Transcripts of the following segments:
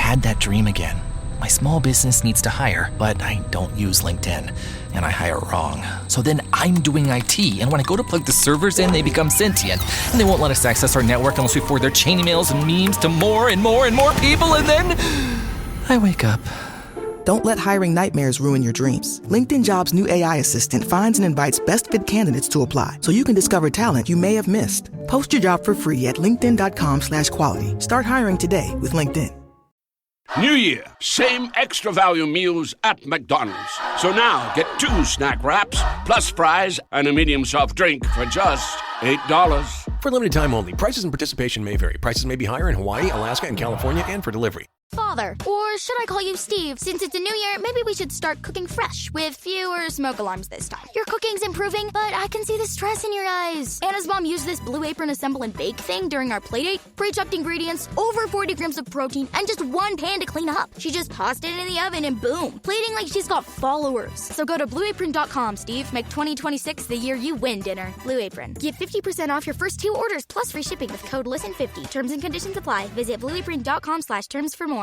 had that dream again. My small business needs to hire, but I don't use LinkedIn, and I hire wrong. So then I'm doing IT, and when I go to plug the servers in, they become sentient, and they won't let us access our network unless we forward their chain emails and memes to more and more and more people, and then I wake up. Don't let hiring nightmares ruin your dreams. LinkedIn Jobs' new AI assistant finds and invites best fit candidates to apply, so you can discover talent you may have missed. Post your job for free at linkedin.com/quality. Start hiring today with LinkedIn. New Year, same extra value meals at McDonald's. So now get 2 snack wraps, plus fries, and a medium soft drink for just $8. For limited time only. Prices and participation may vary. Prices may be higher in Hawaii, Alaska, and California, and for delivery. Father, or should I call you Steve? Since it's a new year, maybe we should start cooking fresh with fewer smoke alarms this time. Your cooking's improving, but I can see the stress in your eyes. Anna's mom used this Blue Apron assemble and bake thing during our playdate. Pre-chopped ingredients, over 40 grams of protein, and just 1 pan to clean up. She just tossed it in the oven and boom, plating like she's got followers. So go to blueapron.com, Steve. Make 2026 the year you win dinner. Blue Apron. Get 50% off your first 2 orders plus free shipping with code LISTEN50. Terms and conditions apply. Visit blueapron.com/terms for more.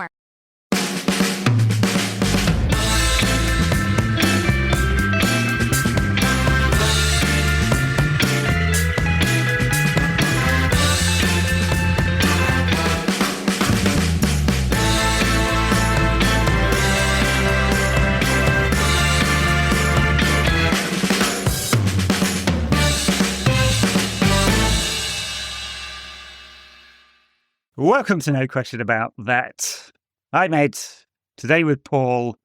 Welcome to No Question About That. I'm Ed, today with Paul,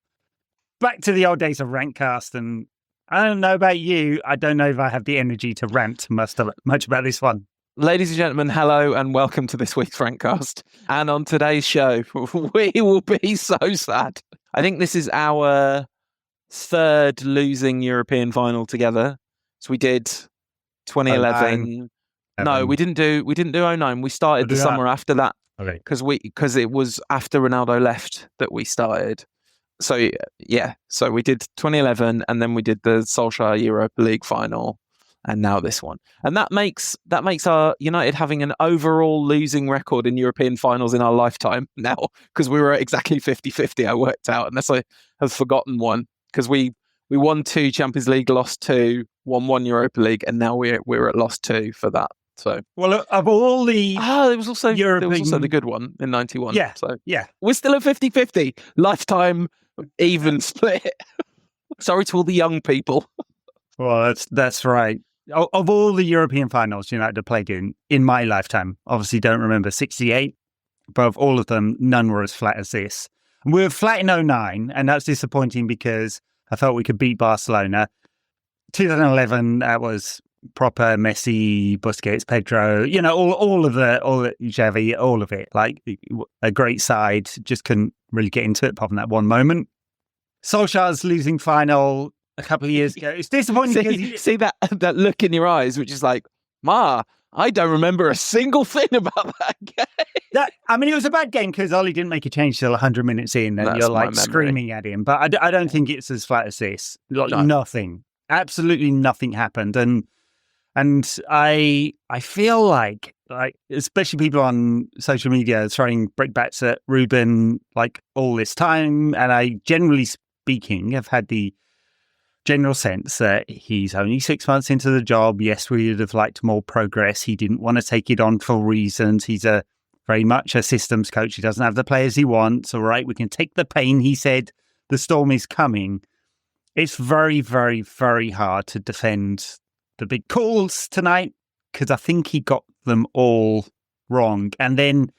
back to the old days of Rantcast, and I don't know about you, I don't know if I have the energy to rant much about this one. Ladies and gentlemen, hello and welcome to this week's Rantcast. And on today's show, we will be so sad. I think this is our 3rd losing European final together. So we did 2011. No, we didn't do 09. We started the summer after that. Okay. Because it was after Ronaldo left that we started. So yeah, so we did 2011 and then we did the Solskjaer Europa League final and now this one. And that makes our United having an overall losing record in European finals in our lifetime now, because we were at exactly 50-50, I worked out, unless I have forgotten one, because we won 2 Champions League, lost 2, won 1 Europa League, and now we're at lost 2 for that. So, well, of all the there was also the good one in 91. Yeah, so yeah, we're still at 50-50 lifetime even split. Sorry to all the young people. Well, that's right. Of all the European finals United have played in my lifetime, obviously don't remember 68, but of all of them, none were as flat as this. And we were flat in 09, and that's disappointing because I felt we could beat Barcelona. 2011, that was proper Messi, Busquets, Pedro, all of Xavi, all of it, like a great side, just couldn't really get into it apart from that one moment. Solskjaer's losing final a couple of years ago. It's disappointing because see that look in your eyes, which is like, I don't remember a single thing about that game. It was a bad game because Ollie didn't make a change till 100 minutes in, and That's you're my like memory. screaming at him. But I don't think it's as flat as this. Like nothing, absolutely nothing happened, and I feel like especially people on social media throwing brickbats at Ruben like all this time, and I generally speaking have had the general sense that he's only 6 months into the job. Yes, we would have liked more progress. He didn't want to take it on for reasons. He's very much a systems coach. He doesn't have the players he wants. All right, we can take the pain. He said the storm is coming. It's very, very, very hard to defend the big calls tonight because I think he got them all wrong. And then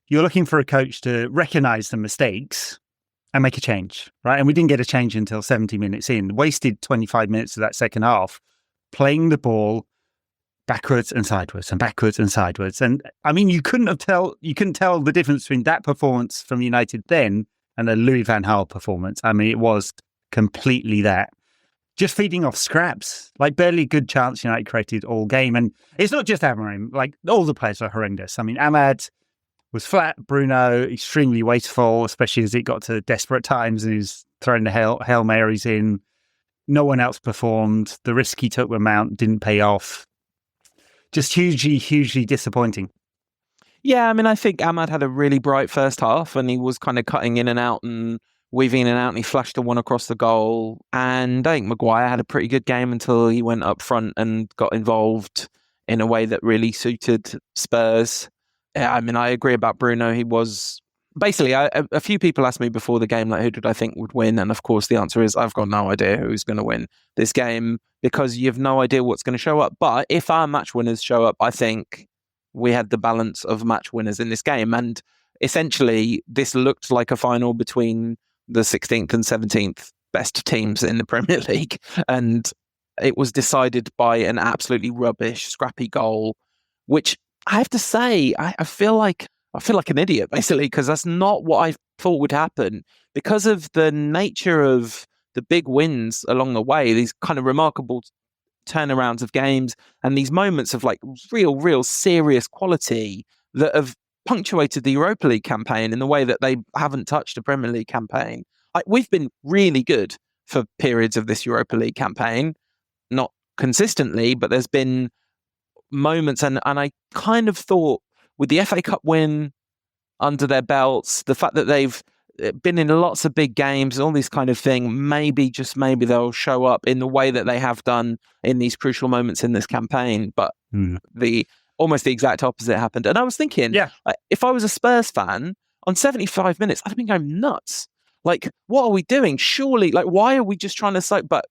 you're looking for a coach to recognize the mistakes and make a change, right? And we didn't get a change until 70 minutes in. Wasted 25 minutes of that second half playing the ball backwards and sideways and backwards and sideways. And I mean, you couldn't tell the difference between that performance from United then and the Louis van Gaal performance. I mean, it was completely that. Just feeding off scraps, like barely a good chance United created all game. And it's not just Amorim, like all the players are horrendous. I mean, Ahmad was flat, Bruno extremely wasteful, especially as it got to desperate times and he was throwing the Hail Marys in. No one else performed. The risk he took with Mount didn't pay off. Just hugely, hugely disappointing. Yeah, I mean, I think Ahmad had a really bright first half and he was kind of cutting in and out and weaving in and out and he flashed the one across the goal. And I think Maguire had a pretty good game until he went up front and got involved in a way that really suited Spurs. Yeah, I mean, I agree about Bruno. He was... Basically, a few people asked me before the game, like, who did I think would win? And of course, the answer is I've got no idea who's going to win this game because you have no idea what's going to show up. But if our match winners show up, I think we had the balance of match winners in this game. And essentially, this looked like a final between the 16th and 17th best teams in the Premier League. And it was decided by an absolutely rubbish, scrappy goal, which I have to say, I feel like an idiot, basically, because that's not what I thought would happen. Because of the nature of the big wins along the way, these kind of remarkable turnarounds of games and these moments of like real serious quality that have punctuated the Europa League campaign in the way that they haven't touched a Premier League campaign. We've been really good for periods of this Europa League campaign, not consistently, but there's been moments, and I kind of thought with the FA Cup win under their belts, the fact that they've been in lots of big games, all this kind of thing, maybe they'll show up in the way that they have done in these crucial moments in this campaign. But almost the exact opposite happened. And I was thinking, if I was a Spurs fan, on 75 minutes, I'd have been going nuts. Like, what are we doing? Surely, like, why are we just trying to soak? But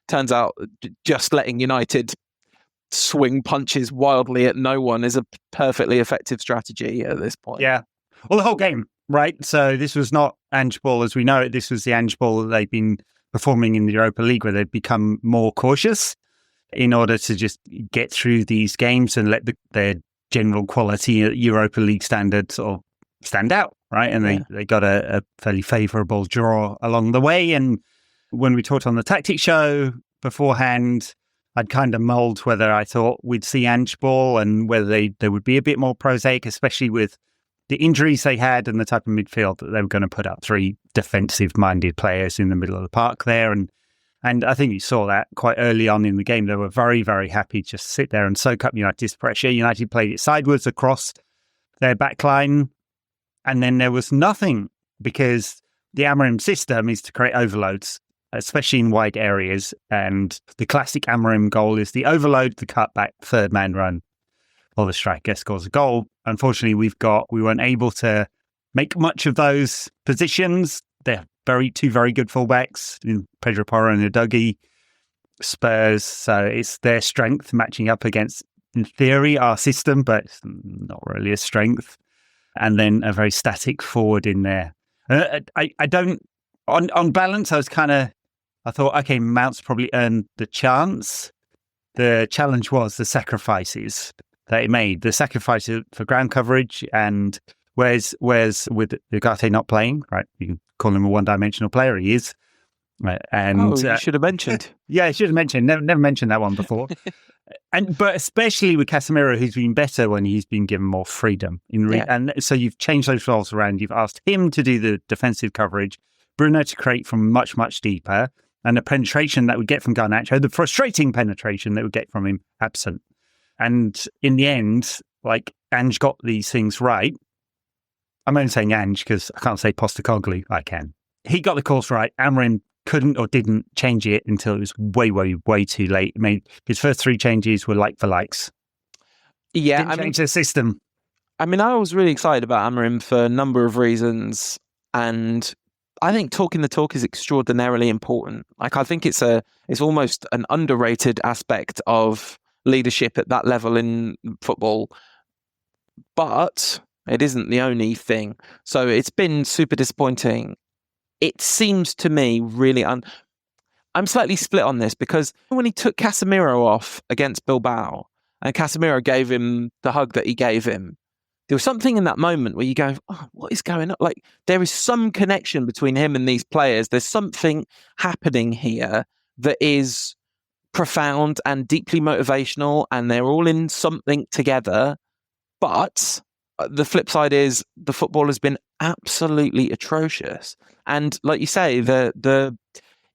turns out just letting United swing punches wildly at no one is a perfectly effective strategy at this point. Yeah. Well, the whole game, right? So this was not Ange ball as we know it. This was the Ange ball that they've been performing in the Europa League, where they've become more cautious in order to just get through these games and let their general quality at Europa League standards sort of stand out, right? And they got a fairly favourable draw along the way. And when we talked on the tactics show beforehand, I'd kind of mulled whether I thought we'd see Ange ball and whether they would be a bit more prosaic, especially with the injuries they had and the type of midfield that they were going to put up 3 defensive-minded players in the middle of the park there. And I think you saw that quite early on in the game. They were very, very happy to just sit there and soak up United's pressure. United played it sideways across their back line, and then there was nothing, because the Amorim system is to create overloads, especially in wide areas. And the classic Amorim goal is the overload, the cutback, third man run, or the striker scores a goal. Unfortunately, we weren't able to make much of those positions. They're two very good fullbacks in Pedro Porro and Udogie. Spurs, so it's their strength matching up against, in theory, our system, but it's not really a strength. And then a very static forward in there. I don't, on balance, I thought, okay, Mount's probably earned the chance. The challenge was the sacrifices that he made, the sacrifice for ground coverage, and whereas with Ugarte not playing, right? You can call him a one-dimensional player. He is. Right, and you should have mentioned. Yeah, I should have mentioned. Never mentioned that one before. But especially with Casemiro, who's been better when he's been given more freedom. And so you've changed those roles around. You've asked him to do the defensive coverage, Bruno to create from much, much deeper, and the penetration that we get from Garnacho, the frustrating penetration that we get from him, absent. And in the end, like, Ange got these things right. I'm only saying Ange because I can't say Postecoglou. I can. He got the course right. Amorim couldn't or didn't change it until it was way too late. I mean, his first 3 changes were like for likes. Yeah, didn't change the system. I mean, I was really excited about Amorim for a number of reasons, and I think talking the talk is extraordinarily important. Like, I think it's almost an underrated aspect of leadership at that level in football, but it isn't the only thing. So it's been super disappointing. It seems to me really... I'm slightly split on this, because when he took Casemiro off against Bilbao and Casemiro gave him the hug that he gave him, there was something in that moment where you go, oh, what is going on? Like, there is some connection between him and these players. There's something happening here that is profound and deeply motivational, and they're all in something together. But the flip side is the football has been absolutely atrocious. And like you say,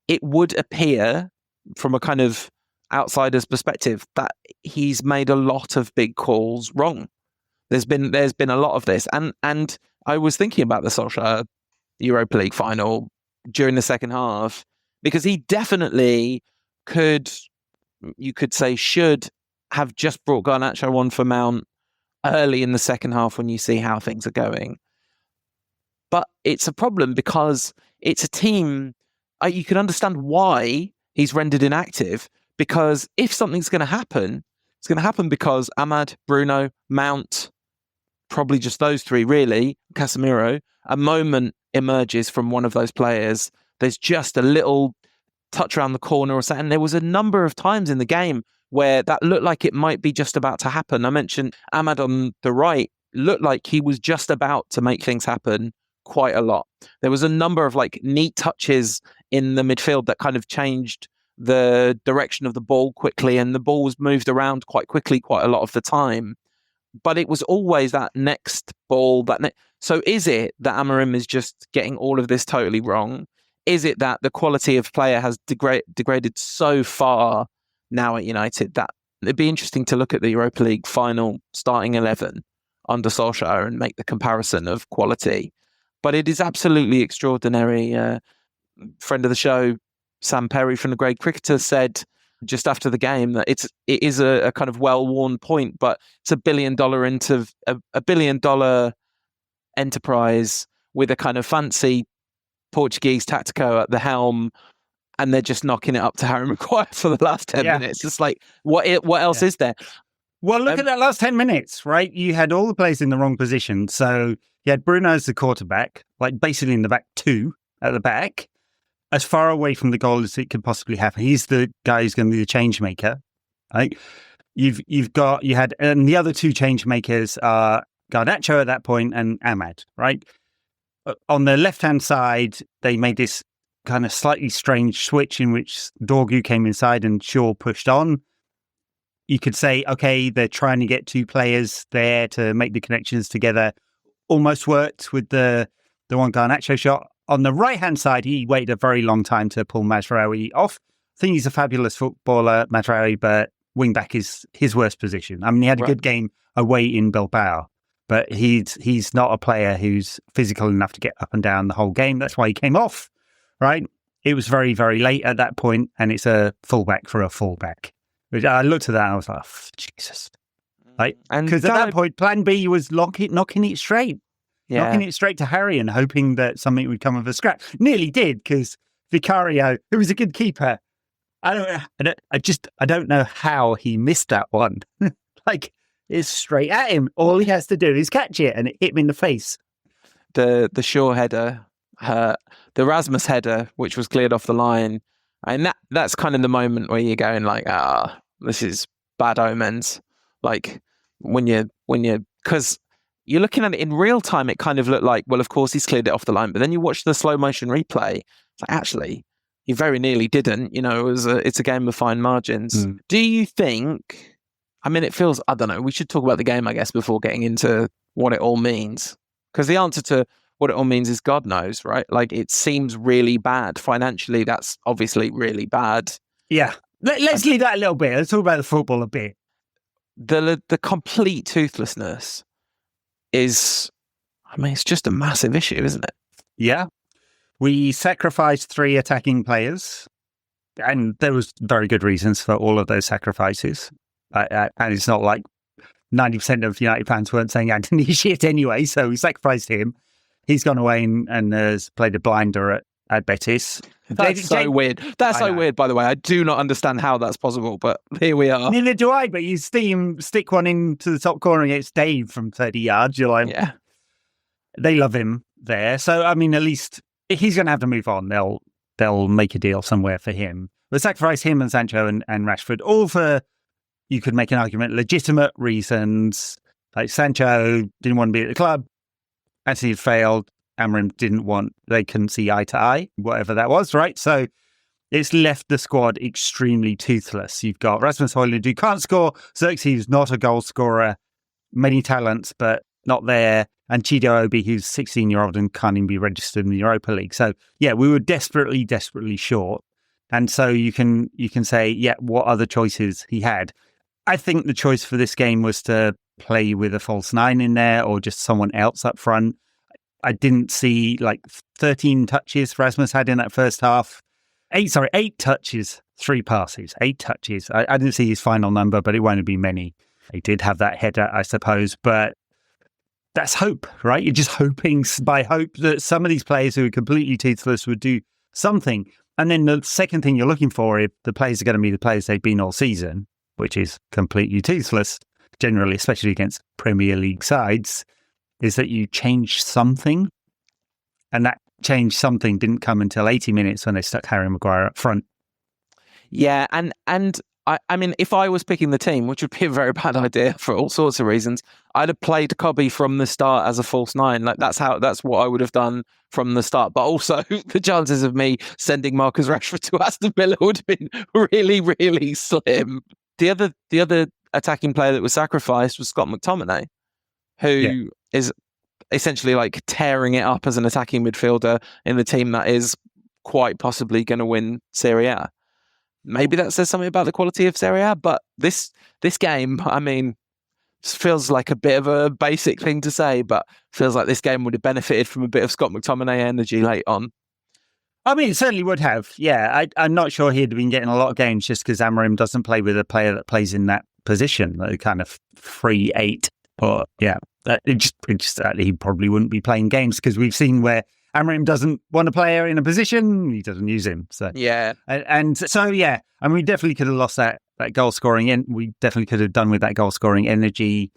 it would appear from a kind of outsider's perspective that he's made a lot of big calls wrong. There's been a lot of this, and I was thinking about the Solskjaer Europa League final during the second half, because he definitely could, you could say, should have just brought Garnacho on for Mount early in the second half when you see how things are going. But it's a problem because it's a team, you can understand why he's rendered inactive, because if something's going to happen, it's going to happen because Ahmad, Bruno, Mount, probably just those three really, Casemiro, a moment emerges from one of those players. There's just a little touch around the corner or something. And there was a number of times in the game where that looked like it might be just about to happen. I mentioned Ahmad on the right looked like he was just about to make things happen quite a lot. There was a number of like neat touches in the midfield that kind of changed the direction of the ball quickly, and the ball was moved around quite quickly quite a lot of the time. But it was always that next ball. So is it that Amorim is just getting all of this totally wrong? Is it that the quality of player has degraded so far now at United that it'd be interesting to look at the Europa League final starting 11 under Solskjaer and make the comparison of quality? But it is absolutely extraordinary. Friend of the show, Sam Perry from The Grade Cricketer, said just after the game that it is a kind of well-worn point, but it's a $1 billion enterprise with a kind of fancy Portuguese tactico at the helm, and they're just knocking it up to Harry Maguire for the last 10 minutes. It's like, what else is there? Well, look at that last 10 minutes, right? You had all the players in the wrong position. So you had Bruno as the quarterback, like basically in the back two at the back, as far away from the goal as it could possibly happen. He's the guy who's going to be the change maker, right? And the other two change makers are Garnacho at that point and Ahmad, right? On the left-hand side, they made this kind of slightly strange switch in which Dorgu came inside and Shaw pushed on. You could say, okay, they're trying to get two players there to make the connections together. Almost worked with the one Garnacho shot. On the right-hand side, he waited a very long time to pull Mazraoui off. I think he's a fabulous footballer, Mazraoui, but wing-back is his worst position. I mean, he had a good game away in Bilbao, but he's not a player who's physical enough to get up and down the whole game. That's why he came off, right? It was very, very late at that point, and it's a fullback for a fullback. Which I looked at that and I was like, oh, Jesus. Right? Because at that point, plan B was knocking it straight. Yeah. Knocking it straight to Harry and hoping that something would come of a scrap. Nearly did, because Vicario, who was a good keeper, I don't know how he missed that one. Like, it's straight at him. All he has to do is catch it, and it hit him in the face. The Shaw header, the Rasmus header, which was cleared off the line, and that's kind of the moment where you're going like, this is bad omens. Like because you're looking at it in real time, it kind of looked like, well, of course he's cleared it off the line. But then you watch the slow motion replay. It's like, actually, he very nearly didn't. It's a game of fine margins. Do you think, I mean, it feels, I don't know, we should talk about the game, I guess, before getting into what it all means. Because the answer to what it all means is God knows, right? Like, it seems really bad. Financially, that's obviously really bad. Yeah. Let's leave that a little bit. Let's talk about the football a bit. The complete toothlessness is, I mean, it's just a massive issue, isn't it? Yeah. We sacrificed 3 attacking players, and there was very good reasons for all of those sacrifices. And it's not like 90% of United fans weren't saying Anthony shit anyway, so we sacrificed him. He's gone away and has played a blinder at Betis. That's so weird. That's so weird, by the way. I do not understand how that's possible, but here we are. Neither do I, but you see him stick one into the top corner against Dave from 30 yards. You're like, yeah. They love him there. So, I mean, at least he's going to have to move on. They'll make a deal somewhere for him. But sacrifice him and Sancho and Rashford, all for, you could make an argument, legitimate reasons. Like Sancho didn't want to be at the club. Anthony had failed. Amorim they couldn't see eye to eye, whatever that was, right? So it's left the squad extremely toothless. You've got Rasmus Højlund, who can't score. Xerxes, who's not a goal scorer. Many talents, but not there. And Chido Obi, who's 16-year-old and can't even be registered in the Europa League. So, yeah, we were desperately, desperately short. And so you can say, yeah, what other choices he had? I think the choice for this game was to play with a false nine in there or just someone else up front. I didn't see 13 touches Rasmus had in that first half. 8 touches, 3 passes, 8 touches. I didn't see his final number, but it won't have been many. He did have that header, I suppose, but that's hope, right? You're just hoping by hope that some of these players who are completely toothless would do something. And then the second thing you're looking for, if the players are going to be the players they've been all season, which is completely toothless, generally, especially against Premier League sides, is that you change something. And that change something didn't come until 80 minutes when they stuck Harry Maguire up front. Yeah, and I mean, if I was picking the team, which would be a very bad idea for all sorts of reasons, I'd have played Cobby from the start as a false nine. That's what I would have done from the start. But also, the chances of me sending Marcus Rashford to Aston Villa would have been really, really slim. The other attacking player that was sacrificed was Scott McTominay, who is essentially tearing it up as an attacking midfielder in the team that is quite possibly going to win Serie A. Maybe that says something about the quality of Serie A, but this game, I mean, feels like a bit of a basic thing to say, but feels like this game would have benefited from a bit of Scott McTominay energy late on. I mean, it certainly would have. Yeah, I'm not sure he'd been getting a lot of games just because Amorim doesn't play with a player that plays in that position, the kind of free 8. But yeah, he probably wouldn't be playing games because we've seen where Amorim doesn't want a player in a position, he doesn't use him. So yeah, and so yeah, I mean, we definitely could have lost that goal scoring, and we definitely could have done with that goal scoring energy.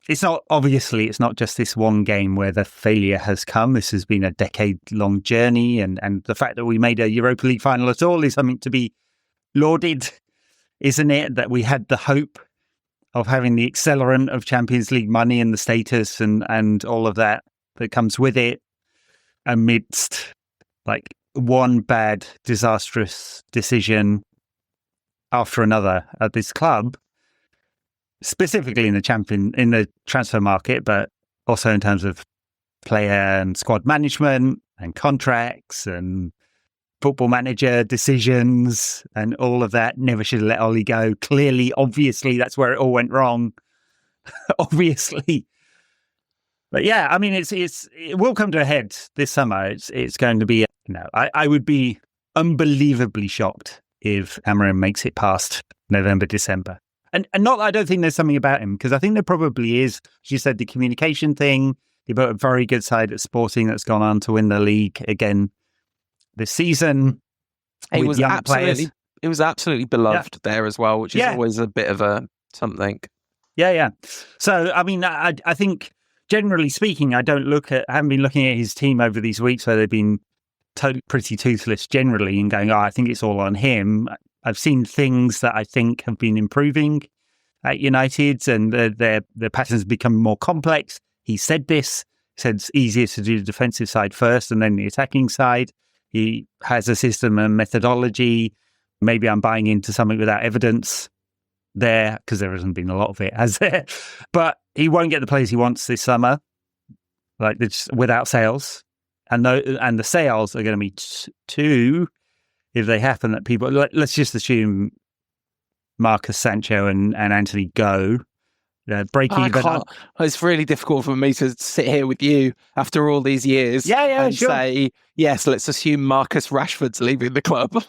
It's not just this one game where the failure has come. This has been a decade-long journey, and the fact that we made a Europa League final at all is something to be lauded, isn't it? That we had the hope of having the accelerant of Champions League money and the status and all of that comes with it, amidst one bad, disastrous decision after another at this club. Specifically in the transfer market, but also in terms of player and squad management and contracts and football manager decisions and all of that. Never should have let Ollie go. Clearly, obviously, that's where it all went wrong. Obviously. But yeah, I mean, it will come to a head this summer. It's going to be, I would be unbelievably shocked if Amorim makes it past November, December. And not that I don't think there's something about him, because I think there probably is. As you said, the communication thing. He built a very good side at Sporting that's gone on to win the league again this season. He was absolutely beloved there as well, which is always a bit of a something. Yeah. So, I mean, I think generally speaking, I haven't been looking at his team over these weeks where they've been pretty toothless generally and going, I think it's all on him. I've seen things that I think have been improving at United, and their patterns become more complex. He said this. He said it's easier to do the defensive side first and then the attacking side. He has a system and methodology. Maybe I'm buying into something without evidence there, because there hasn't been a lot of it, has there? But he won't get the players he wants this summer, without sales. And the sales are going to be two. If they happen, that people, let's just assume Marcus, Sancho and Anthony go, break even. It's really difficult for me to sit here with you after all these years and say, yes, let's assume Marcus Rashford's leaving the club.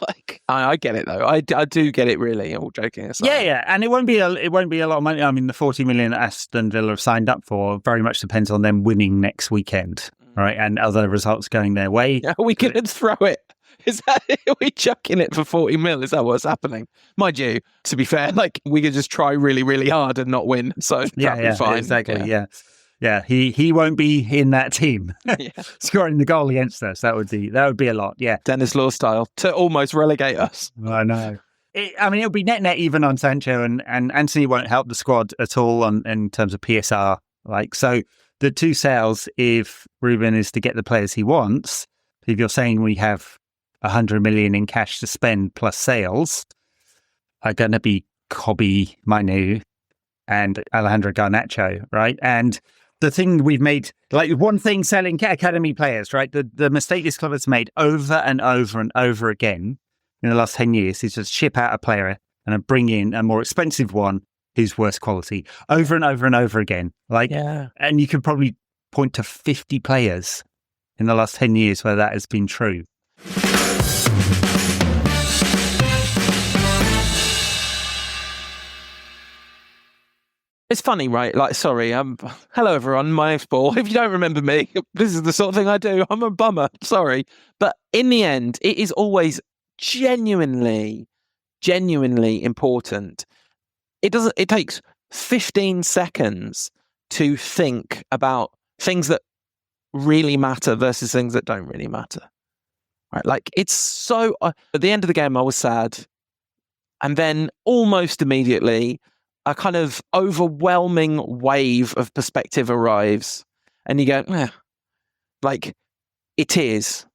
I get it though. I do get it, really, all joking aside. Yeah. And it won't be a lot of money. I mean, the 40 million Aston Villa have signed up for very much depends on them winning next weekend, right? And other results going their way. Are we going to throw it? Are we chucking it for 40 mil? Is that what's happening? Mind you, to be fair, we could just try really, really hard and not win. So that'd be fine. Exactly. Yeah. He won't be in that team scoring the goal against us. That would be a lot. Yeah. Dennis Law style to almost relegate us. I know. It'll be net even on Sancho, and Anthony won't help the squad at all in terms of PSR. So the two sales, if Ruben is to get the players he wants, if you're saying we have 100 million in cash to spend plus sales, are going to be Cobby, Manu and Alejandro Garnacho, right? And the thing we've made, one thing selling academy players, right? The mistake this club has made over and over and over again in the last 10 years is just ship out a player and bring in a more expensive one who's worse quality over and over and over again. And you could probably point to 50 players in the last 10 years where that has been true. It's funny, right? Like, sorry, hello everyone, my name's Paul. If you don't remember me, this is the sort of thing I do. I'm a bummer, sorry. But in the end, it is always genuinely important. It takes 15 seconds to think about things that really matter versus things that don't really matter. Right? Like, it's so, at the end of the game, I was sad. And then almost immediately, a kind of overwhelming wave of perspective arrives, and you go, like, it is,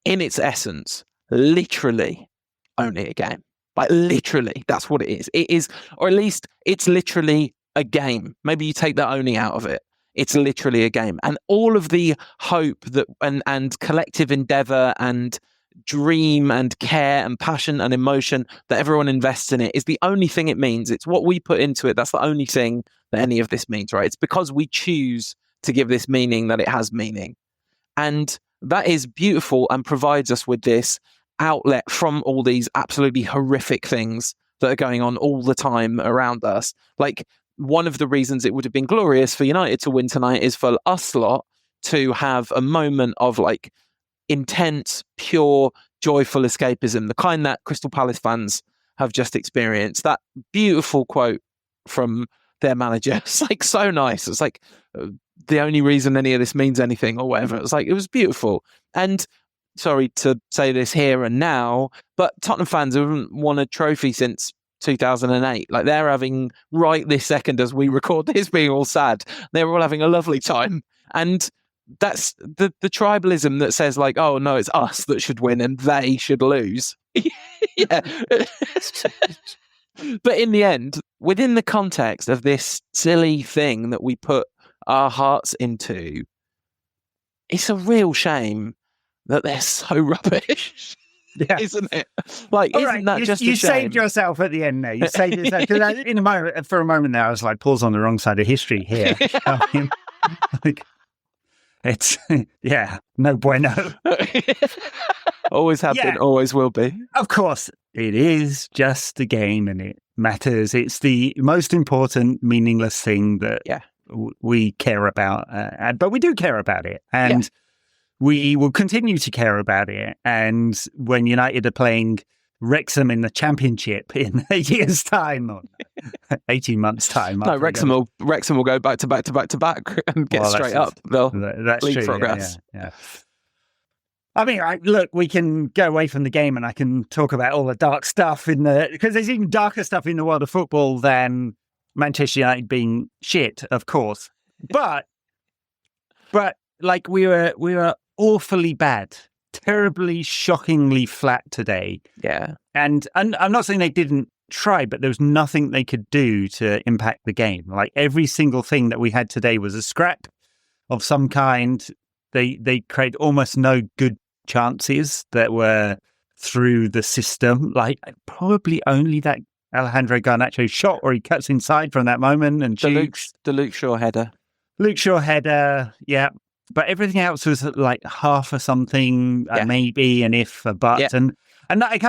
in its essence, literally only a game. Like, literally, that's what it is. It is, or at least it's literally a game. Maybe you take the only out of it. It's literally a game. And all of the hope that and collective endeavor and dream and care and passion and emotion that everyone invests in it is the only thing it means. It's what we put into it. That's the only thing that any of this means, right? It's because we choose to give this meaning that it has meaning. And that is beautiful and provides us with this outlet from all these absolutely horrific things that are going on all the time around us. Like, one of the reasons it would have been glorious for United to win tonight is for us lot to have a moment of like intense, pure, joyful escapism, the kind that Crystal Palace fans have just experienced. That beautiful quote from their manager, it's like so nice. It's like the only reason any of this means anything or whatever. It's like, it was beautiful. And sorry to say this here and now, but Tottenham fans haven't won a trophy since 2008. Like, they're having, right this second as we record this, being all sad, they're all having a lovely time. And that's the tribalism that says like, oh no, it's us that should win and they should lose. Yeah. But in the end, within the context of this silly thing that we put our hearts into, it's a real shame that they're so rubbish. Yeah. Isn't it? Like, all isn't right, that just you a shame? saved yourself at the end there. You saved yourself. Because for a moment there, I was like, Paul's on the wrong side of history here. Like, it's, no bueno. Always have been, always will be. Of course, it is just a game and it matters. It's the most important, meaningless thing that we care about. But we do care about it. And we will continue to care about it. And when United are playing Wrexham in the Championship in a year's time, or 18 months' time. No, Wrexham will go back to back and get straight up. That's league true. Progress. Yeah. I mean, look, we can go away from the game and I can talk about all the dark stuff because there's even darker stuff in the world of football than Manchester United being shit, of course. But like, we were awfully bad. Terribly, shockingly flat today. Yeah. And I'm not saying they didn't try, but there was nothing they could do to impact the game. Like, every single thing that we had today was a scrap of some kind. They create almost no good chances that were through the system. Like, probably only that Alejandro Garnacho shot where he cuts inside from that moment and shoots. The Luke Shaw header. Yeah. But everything else was like half or something, maybe, an if, a but. Yeah. And that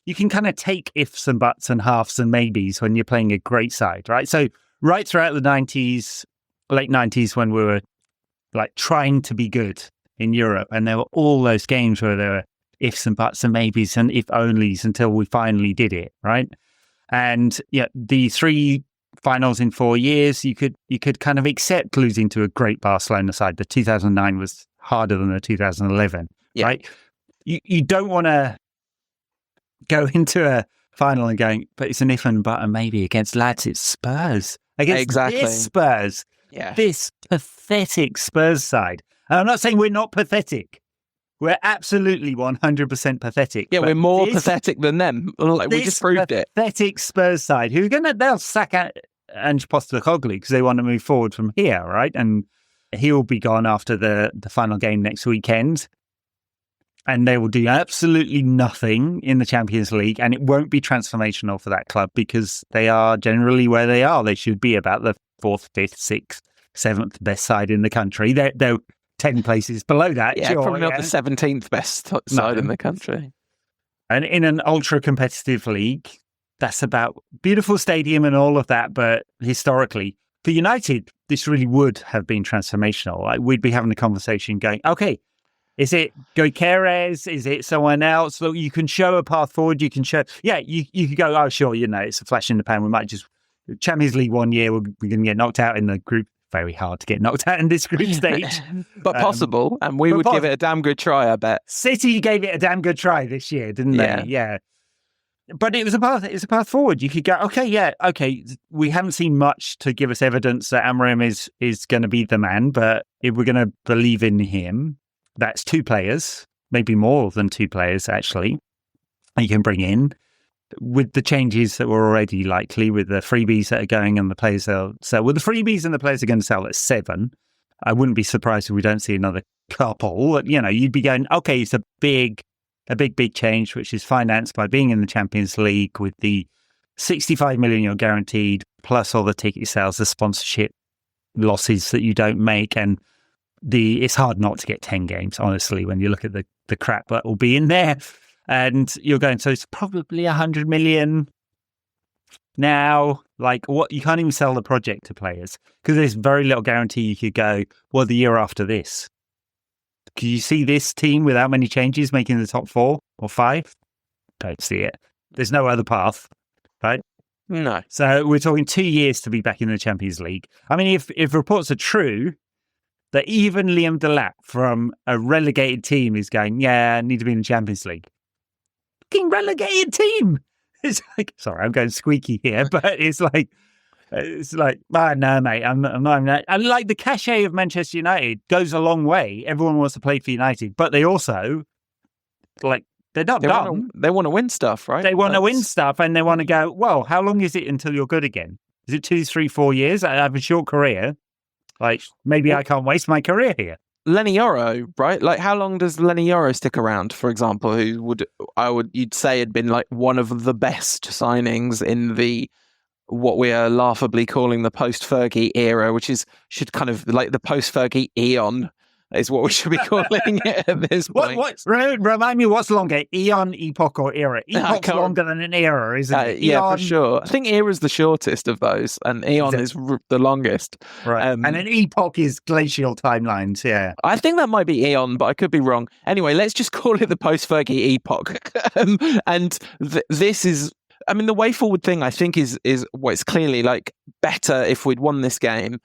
you can kind of take ifs and buts and halves and maybes when you're playing a great side, right? So right throughout the 90s, late 90s, when we were like trying to be good in Europe, and there were all those games where there were ifs and buts and maybes and if onlys until we finally did it, right? And the 3 finals in 4 years, you could kind of accept losing to a great Barcelona side. The 2009 was harder than the 2011, right? You don't want to go into a final and going, but it's an if and but and maybe against lads, it's Spurs. Against this Spurs. Yeah. This pathetic Spurs side. And I'm not saying we're not pathetic. We're absolutely 100% pathetic. Yeah, we're more pathetic than them. Like, we just proved it. Pathetic Spurs side who they'll sack Ange Postecoglou because they want to move forward from here, right? And he'll be gone after the final game next weekend. and they will do absolutely nothing in the Champions League, and it won't be transformational for that club because they are generally where they are. They should be about the 4th, 5th, 6th, 7th best side in the country. They're 10 places below that. Yeah, sure, probably not the 17th best side in the country. And in an ultra competitive league, that's about beautiful stadium and all of that. But historically, for United, this really would have been transformational. Like, we'd be having a conversation going, okay, is it Gyökeres? Is it someone else? Look, you can show a path forward. You can show, you could go, oh, sure, it's a flash in the pan. We might just, Champions League one year, we're going to get knocked out in the group. Very hard to get knocked out in this group stage. But possible, and we would give it a damn good try, I bet. City gave it a damn good try this year, didn't they? Yeah. But it was a path forward. You could go, okay, we haven't seen much to give us evidence that Amorim is going to be the man, but if we're going to believe in him, that's 2 players, maybe more than 2 players, actually, you can bring in. With the changes that were already likely, with the freebies that are going and the players they'll sell. Well, the freebies and the players are going to sell at 7. I wouldn't be surprised if we don't see another couple. You'd be going, okay, it's a big change, which is financed by being in the Champions League with the 65 million you're guaranteed, plus all the ticket sales, the sponsorship losses that you don't make. And it's hard not to get 10 games, honestly, when you look at the crap that will be in there. And you're going, so it's probably 100 million now. Like, what? You can't even sell the project to players because there's very little guarantee you could go, well, the year after this. Can you see this team without many changes making the top 4 or 5? Don't see it. There's no other path, right? No. So we're talking 2 years to be back in the Champions League. I mean, if reports are true, that even Liam Delap from a relegated team is going, I need to be in the Champions League. Fucking relegated team. It's like, sorry, I'm going squeaky here, but it's like, no, mate, I'm not. And like the cachet of Manchester United goes a long way. Everyone wants to play for United, but they also, they're not dumb. They want to win stuff, right? They want to win stuff, and they want to go, well, how long is it until you're good again? Is it 2, 3, 4 years? I have a short career. Maybe I can't waste my career here. Lenny Yoro, right? Like, how long does Lenny Yoro stick around, for example, who you'd say had been like one of the best signings in the, what we are laughably calling the post-Fergie era, which should kind of like the post-Fergie eon is what we should be calling it at this point. Remind me, what's longer, eon, epoch, or era? Epoch's longer than an era, isn't it? Yeah, for sure. I think era's the shortest of those, and eon is the longest. Right. And an epoch is glacial timelines, yeah. I think that might be eon, but I could be wrong. Anyway, let's just call it the post-Fergie epoch. And this is, I mean, the way forward thing, I think, is well, it's clearly like better if we'd won this game.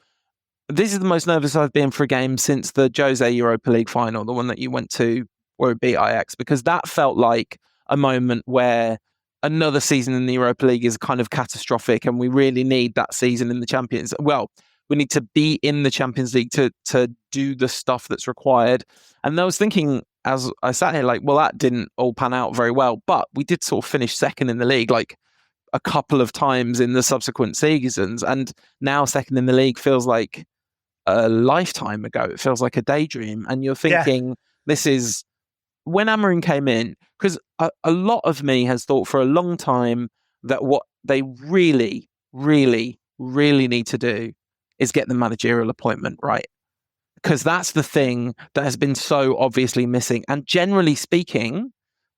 This is the most nervous I've been for a game since the Jose Europa League final, the one that you went to where it beat Ajax, because that felt like a moment where another season in the Europa League is kind of catastrophic, and we really need that season in the Champions. Well, we need to be in the Champions League to do the stuff that's required. And I was thinking, as I sat here, like, well, that didn't all pan out very well, but we did sort of finish second in the league, like a couple of times in the subsequent seasons, and now second in the league feels like a lifetime ago. It feels like a daydream, and you're thinking, This is when Amorim came in, because a lot of me has thought for a long time that what they really, really, really need to do is get the managerial appointment right, because that's the thing that has been so obviously missing. And generally speaking,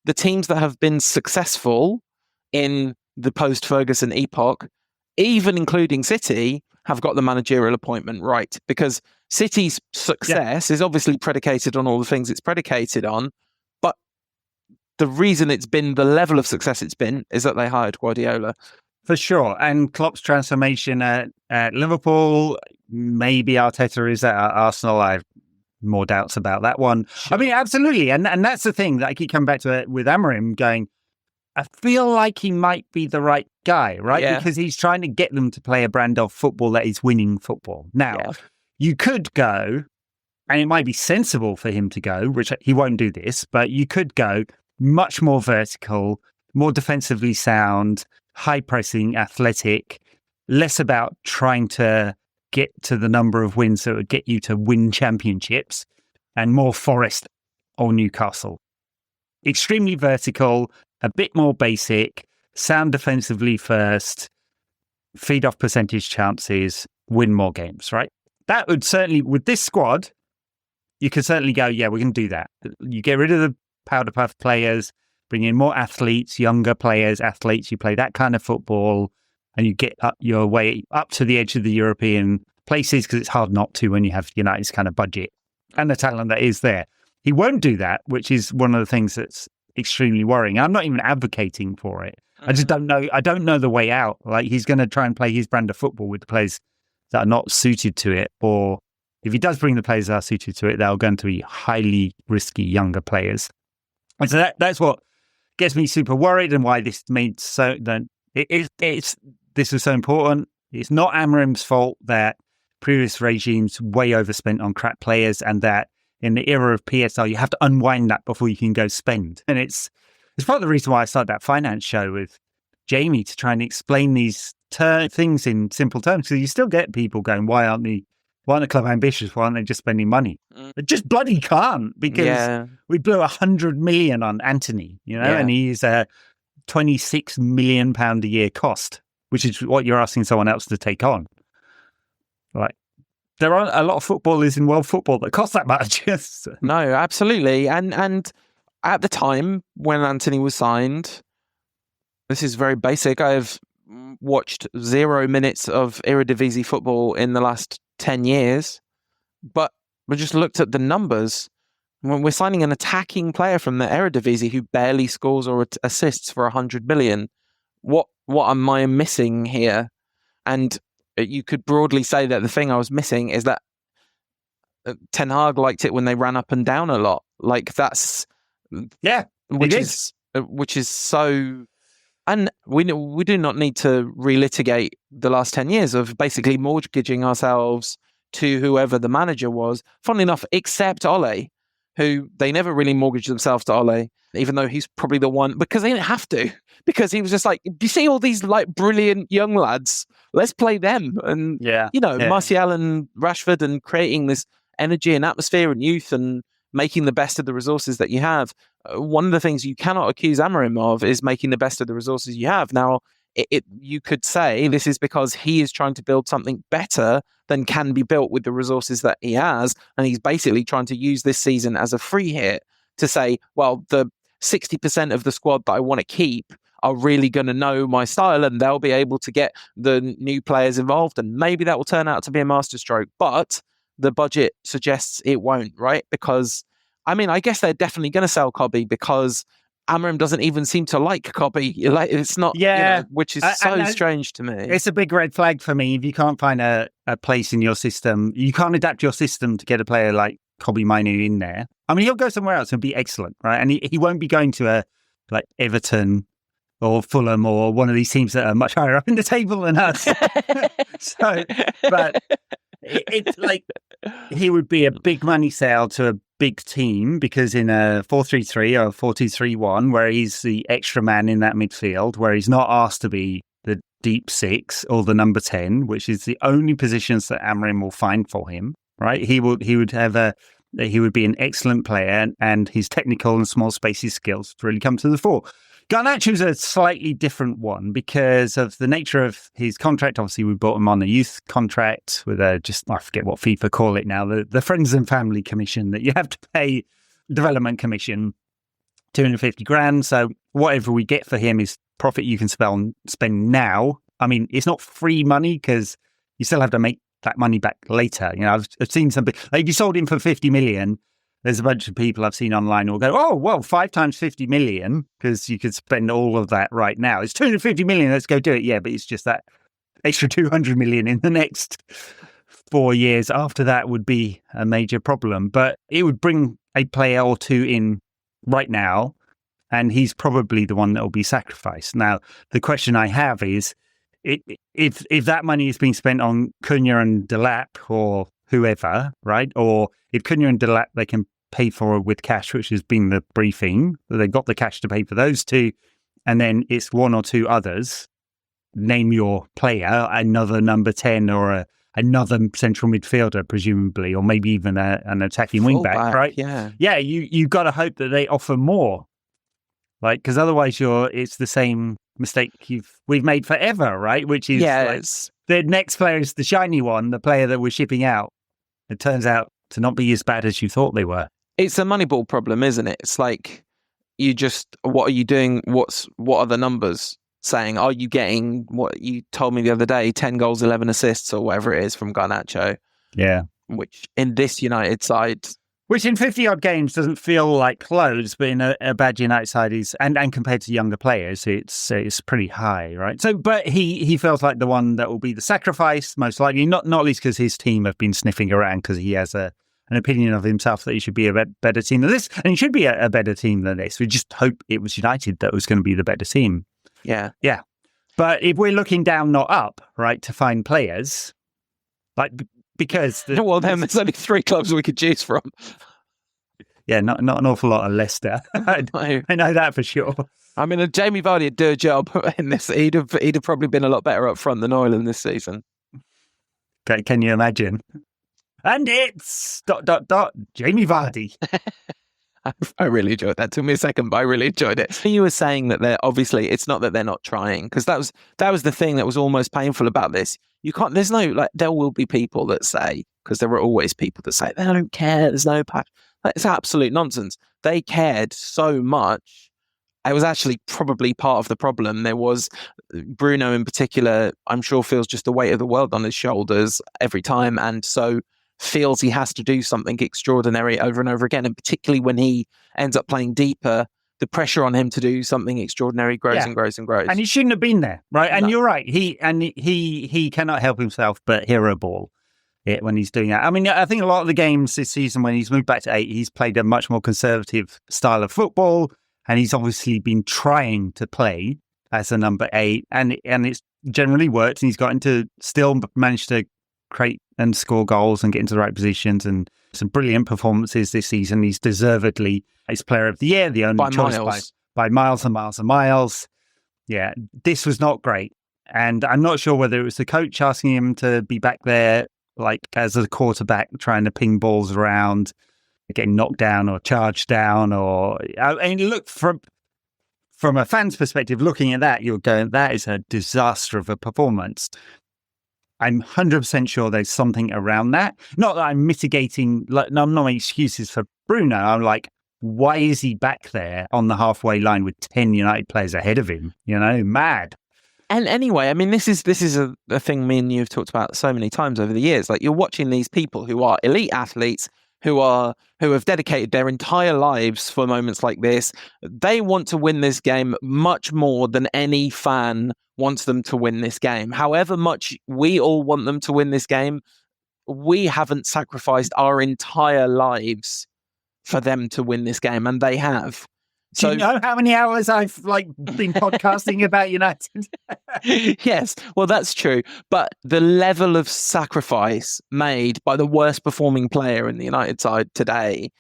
the teams that have been successful in the post-Ferguson epoch, even including City, have got the managerial appointment right, because City's success is obviously predicated on all the things it's predicated on, but the reason it's been the level of success it's been is that they hired Guardiola. For sure. And Klopp's transformation at Liverpool, maybe Arteta is at Arsenal. I have more doubts about that one. Sure. I mean, absolutely. And that's the thing that I keep coming back to with Amorim, going, I feel like he might be the right guy, right? Yeah. Because he's trying to get them to play a brand of football that is winning football. Now, you could go, and it might be sensible for him to go, which he won't do this, but you could go much more vertical, more defensively sound, high pressing, athletic, less about trying to get to the number of wins that would get you to win championships, and more Forest or Newcastle. extremely vertical, a bit more basic, sound defensively first, feed off percentage chances, win more games, right? That would certainly, with this squad, you could certainly go, yeah, we can do that. You get rid of the powder puff players, bring in more athletes, younger players, athletes, you play that kind of football, and you get up your way up to the edge of the European places, because it's hard not to when you have United's kind of budget and the talent that is there. He won't do that, which is one of the things that's extremely worrying. I'm not even advocating for it. I just don't know. I don't know the way out. Like, he's going to try and play his brand of football with the players that are not suited to it. Or if he does bring the players that are suited to it, they're going to be highly risky younger players. And so that's what gets me super worried, and why this made so that this was so important. It's not Amorim's fault that previous regimes way overspent on crap players, and that in the era of PSL, you have to unwind that before you can go spend. And it's part of the reason why I started that finance show with Jamie, to try and explain these things in simple terms. Because you still get people going, why aren't the club ambitious? Why aren't they just spending money? They just bloody can't, because we blew 100 million on Anthony, and he's a £26 million a year cost, which is what you're asking someone else to take on. Like, there aren't a lot of footballers in world football that cost that much. No, absolutely. And at the time when Anthony was signed, this is very basic. I've watched 0 minutes of Eredivisie football in the last 10 years, but we just looked at the numbers. When we're signing an attacking player from the Eredivisie who barely scores or assists for 100 million, what am I missing here? And you could broadly say that the thing I was missing is that Ten Hag liked it when they ran up and down a lot. Like, that's which is so. And we do not need to relitigate the last 10 years of basically mortgaging ourselves to whoever the manager was. Funnily enough, except Ole, who they never really mortgaged themselves to Ole, even though he's probably the one, because they didn't have to, because he was just like, do you see all these like brilliant young lads? Let's play them. And, Martial and Rashford, and creating this energy and atmosphere and youth and making the best of the resources that you have. One of the things you cannot accuse Amorim of is making the best of the resources you have. Now, you could say this is because he is trying to build something better than can be built with the resources that he has. And he's basically trying to use this season as a free hit to say, well, the 60% of the squad that I want to keep are really going to know my style, and they'll be able to get the new players involved. And maybe that will turn out to be a masterstroke. But the budget suggests it won't, right? Because, I mean, I guess they're definitely going to sell Cobby, because Amorim doesn't even seem to like Cobby. Like, it's not, which is so strange to me. It's a big red flag for me. If you can't find a place in your system, you can't adapt your system to get a player like Cobby Mainoo in there. I mean, he'll go somewhere else and be excellent, right? And he won't be going to like Everton or Fulham or one of these teams that are much higher up in the table than us. But it's like, he would be a big money sale to a big team, because in a 4-3-3 or 4-2-3-1, where he's the extra man in that midfield, where he's not asked to be the deep six or the number 10, which is the only positions that Amorim will find for him, right? He would be an excellent player, and his technical and small spaces skills really come to the fore. Garnacho's a slightly different one because of the nature of his contract. Obviously, we brought him on a youth contract with I forget what FIFA call it now, the Friends and Family Commission that you have to pay, development commission, 250 grand. So whatever we get for him is profit you can spend now. I mean, it's not free money, because you still have to make that money back later. I've seen something, like, if you sold him for 50 million, there's a bunch of people I've seen online who will go, oh, well, 5 times 50 million, because you could spend all of that right now. It's 250 million, let's go do it. Yeah, but it's just that extra 200 million in the next 4 years after that would be a major problem. But it would bring a player or two in right now, and he's probably the one that will be sacrificed. Now, the question I have is, if that money is being spent on Cunha and Delap or whoever, right? Or if Cunha and Delap they can pay for with cash, which has been the briefing, they've got the cash to pay for those two, and then it's one or two others. Name your player, another number 10 or another central midfielder, presumably, or maybe even an attacking wingback, right? Yeah. Yeah, you've got to hope that they offer more Like, because otherwise it's the same mistake we've made forever, right? Which is the next player is the shiny one, the player that we're shipping out. It turns out to not be as bad as you thought they were. It's a Moneyball problem, isn't it? It's like what are you doing? What are the numbers saying? Are you getting what you told me the other day, 10 goals, 11 assists or whatever it is from Garnacho? Yeah. Which in this United side... Which in 50-odd games doesn't feel like loads, but in a bad United side is, and compared to younger players, it's pretty high, right? So, but he feels like the one that will be the sacrifice, most likely, not least because his team have been sniffing around because he has an opinion of himself that he should be a better team than this, and he should be a better team than this. We just hope it was United that was going to be the better team. Yeah. Yeah. But if we're looking down, not up, right, to find players, like... Because well, then there's only 3 clubs we could choose from. Yeah, not an awful lot of Leicester. I know that for sure. I mean, if Jamie Vardy would do a job in this, he'd have probably been a lot better up front than Oyland this season. Okay, can you imagine? And it's ... Jamie Vardy. I really enjoyed that. It took me a second, but I really enjoyed it. You were saying that they're obviously, it's not that they're not trying, because that was the thing that was almost painful about this. You can't, there's no, like, there will be people that say, because there are always people that say, they don't care, there's no passion. It's absolute nonsense. They cared so much. It was actually probably part of the problem. There was Bruno in particular, I'm sure feels just the weight of the world on his shoulders every time. And so feels he has to do something extraordinary over and over again. And particularly when he ends up playing deeper, the pressure on him to do something extraordinary grows and grows and grows. And he shouldn't have been there, right? And you're right. He cannot help himself but hero ball it when he's doing that. I mean, I think a lot of the games this season when he's moved back to 8, he's played a much more conservative style of football, and he's obviously been trying to play as a number 8, and it's generally worked, and he's gotten to still manage to create and score goals and get into the right positions, and some brilliant performances this season. He's deservedly his player of the year, the only choice by miles and miles and miles. Yeah, this was not great. And I'm not sure whether it was the coach asking him to be back there, like as a quarterback, trying to ping balls around, getting knocked down or charged down, or I mean, look, from a fan's perspective, looking at that, you're going, that is a disaster of a performance. I'm 100% sure there's something around that. Not that I'm mitigating, like, no, I'm not making excuses for Bruno. I'm like, why is he back there on the halfway line with 10 United players ahead of him? You know, mad. And anyway, I mean, this is a thing me and you have talked about so many times over the years. Like, you're watching these people who are elite athletes, who have dedicated their entire lives for moments like this. They want to win this game much more than any fan wants them to win this game. However much we all want them to win this game, we haven't sacrificed our entire lives for them to win this game, and they have. Do you know how many hours I've been podcasting about United? Yes, well, that's true. But the level of sacrifice made by the worst performing player in the United side today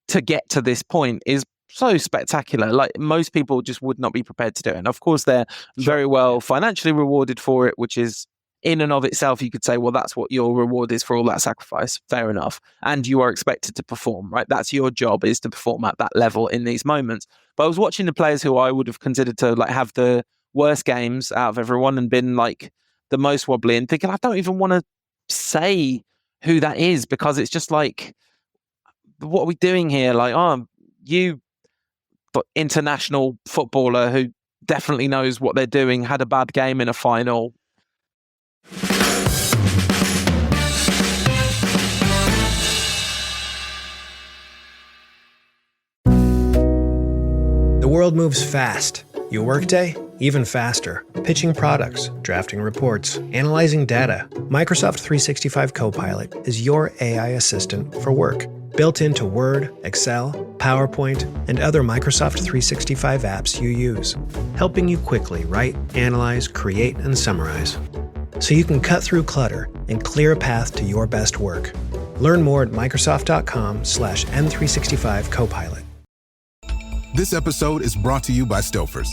to get to this point is so spectacular. Like, most people just would not be prepared to do it. And of course, they're very well financially rewarded for it, which is in and of itself, you could say, well, that's what your reward is for all that sacrifice. Fair enough. And you are expected to perform, right? That's your job, is to perform at that level in these moments. But I was watching the players who I would have considered to have the worst games out of everyone and been the most wobbly, and thinking, I don't even want to say who that is, because it's just like, what are we doing here? Like, you international footballer who definitely knows what they're doing, had a bad game in a final. The world moves fast. Your workday, even faster. Pitching products, drafting reports, analyzing data. Microsoft 365 Copilot is your AI assistant for work. Built into Word, Excel, PowerPoint, and other Microsoft 365 apps you use. Helping you quickly write, analyze, create, and summarize. So you can cut through clutter and clear a path to your best work. Learn more at Microsoft.com/M365 Copilot. This episode is brought to you by Stouffer's.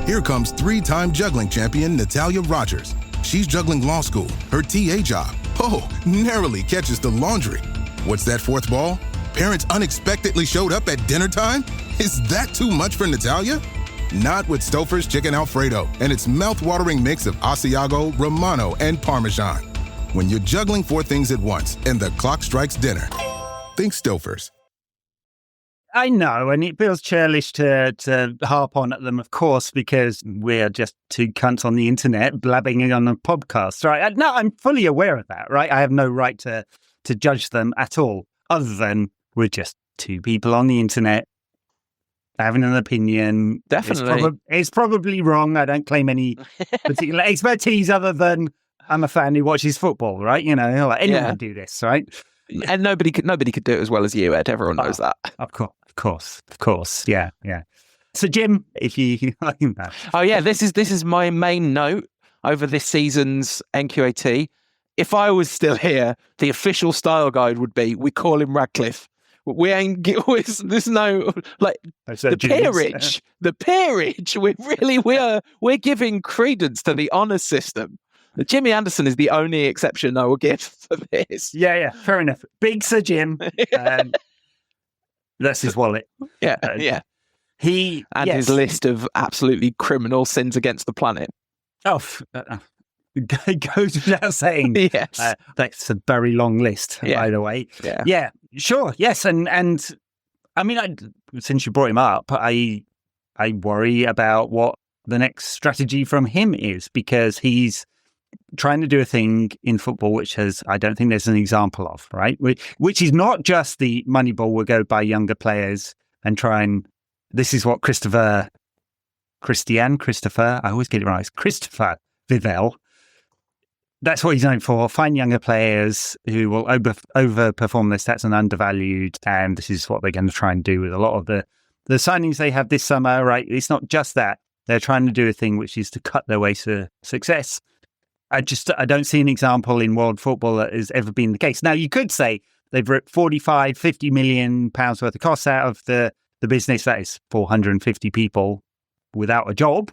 Here comes 3-time juggling champion Natalia Rogers. She's juggling law school, her TA job. Oh, narrowly catches the laundry. What's that fourth ball? Parents unexpectedly showed up at dinner time? Is that too much for Natalia? Not with Stouffer's Chicken Alfredo and its mouth-watering mix of Asiago, Romano, and Parmesan. When you're juggling 4 things at once and the clock strikes dinner, think Stouffer's. I know, and it feels churlish to harp on at them, of course, because we're just 2 cunts on the internet blabbing on a podcast, right? No, I'm fully aware of that, right? I have no right to judge them at all, other than we're just 2 people on the internet having an opinion. Definitely. It's probably wrong. I don't claim any particular expertise other than I'm a fan who watches football, right? You know, like anyone can do this, right? And nobody could do it as well as you, Ed. Everyone knows that. Of course. Yeah. So, Jim, if you like that. Oh yeah, this is my main note over this season's NQAT. If I was still here, the official style guide would be: we call him Ratcliffe. We ain't. There's no like the peerage. The peerage. We're giving credence to the honour system. Jimmy Anderson is the only exception I will give for this. Yeah, fair enough. Big Sir Jim. That's his wallet. Yeah. His list of absolutely criminal sins against the planet. It goes without saying. Yes. That's a very long list, by the way. Yeah, sure. Yes. And I mean, since you brought him up, I worry about what the next strategy from him is, because he's trying to do a thing in football which I don't think there's an example of, right? Which is not just the Moneyball will go buy younger players and try and, this is what Christopher, I always get it right, Christopher Vivell, that's what he's known for, find younger players who will overperform their stats and undervalued, and this is what they're going to try and do with a lot of the signings they have this summer, right? It's not just that. They're trying to do a thing which is to cut their way to success. I don't see an example in world football that has ever been the case. Now, you could say they've ripped 45, 50 million pounds worth of costs out of the business. That is 450 people without a job.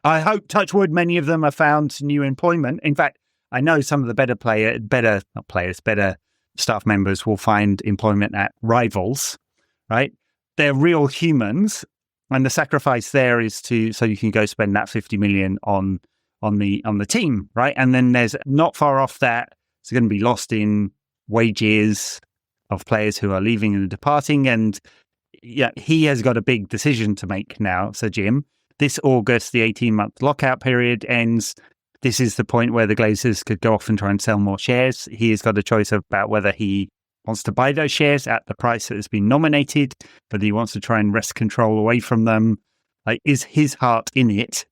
I hope, touch wood, many of them have found new employment. In fact, I know some of the better staff members will find employment at rivals, right? They're real humans. And the sacrifice there is so you can go spend that 50 million on the team, right? And then there's not far off that, it's going to be lost in wages of players who are leaving and departing. And he has got a big decision to make now, Sir Jim. This August, the 18-month lockout period ends. This is the point where the Glazers could go off and try and sell more shares. He has got a choice about whether he wants to buy those shares at the price that has been nominated, whether he wants to try and wrest control away from them. Like, is his heart in it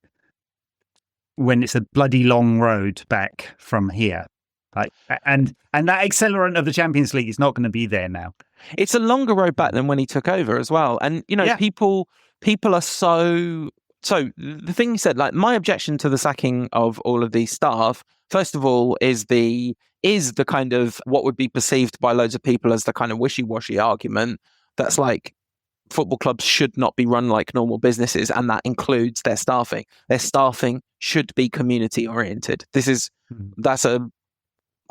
when it's a bloody long road back from here? Like, and that accelerant of the Champions League is not going to be there now. It's a longer road back than when he took over as well. And, people are so the thing you said, like, my objection to the sacking of all of these staff, first of all, is the kind of what would be perceived by loads of people as the kind of wishy-washy argument that's like football clubs should not be run like normal businesses, and that includes their staffing. Their staffing should be community oriented. That's a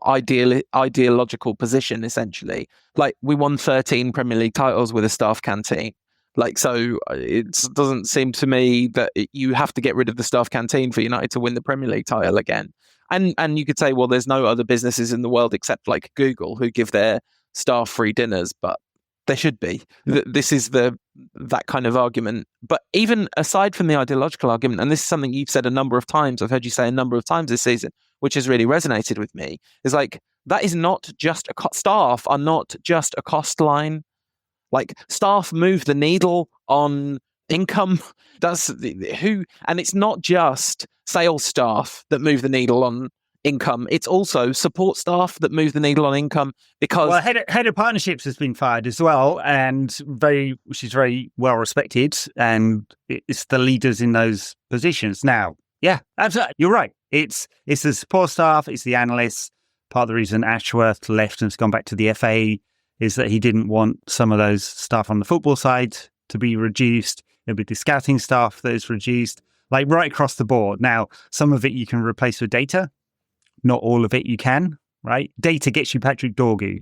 ideological position, essentially. Like, we won 13 Premier League titles with a staff canteen. Like, so it doesn't seem to me that you have to get rid of the staff canteen for United to win the Premier League title again. And you could say, well, there's no other businesses in the world except like Google who give their staff free dinners, but there should be. This is that kind of argument. But even aside from the ideological argument, and this is something you've said a number of times, I've heard you say a number of times this season, which has really resonated with me, is like, that is not just staff are not just a cost line. Like, staff move the needle on income. And it's not just sales staff that move the needle on income. It's also support staff that move the needle on income, because head of partnerships has been fired as well, and which is very well respected, and it's the leaders in those positions now. Yeah, absolutely. You're right. It's the support staff, it's the analysts. Part of the reason Ashworth left and has gone back to the FA is that he didn't want some of those staff on the football side to be reduced. There'll be the scouting staff that is reduced, like right across the board. Now, some of it you can replace with data. Not all of it you can, right? Data gets you Patrick Dorgu.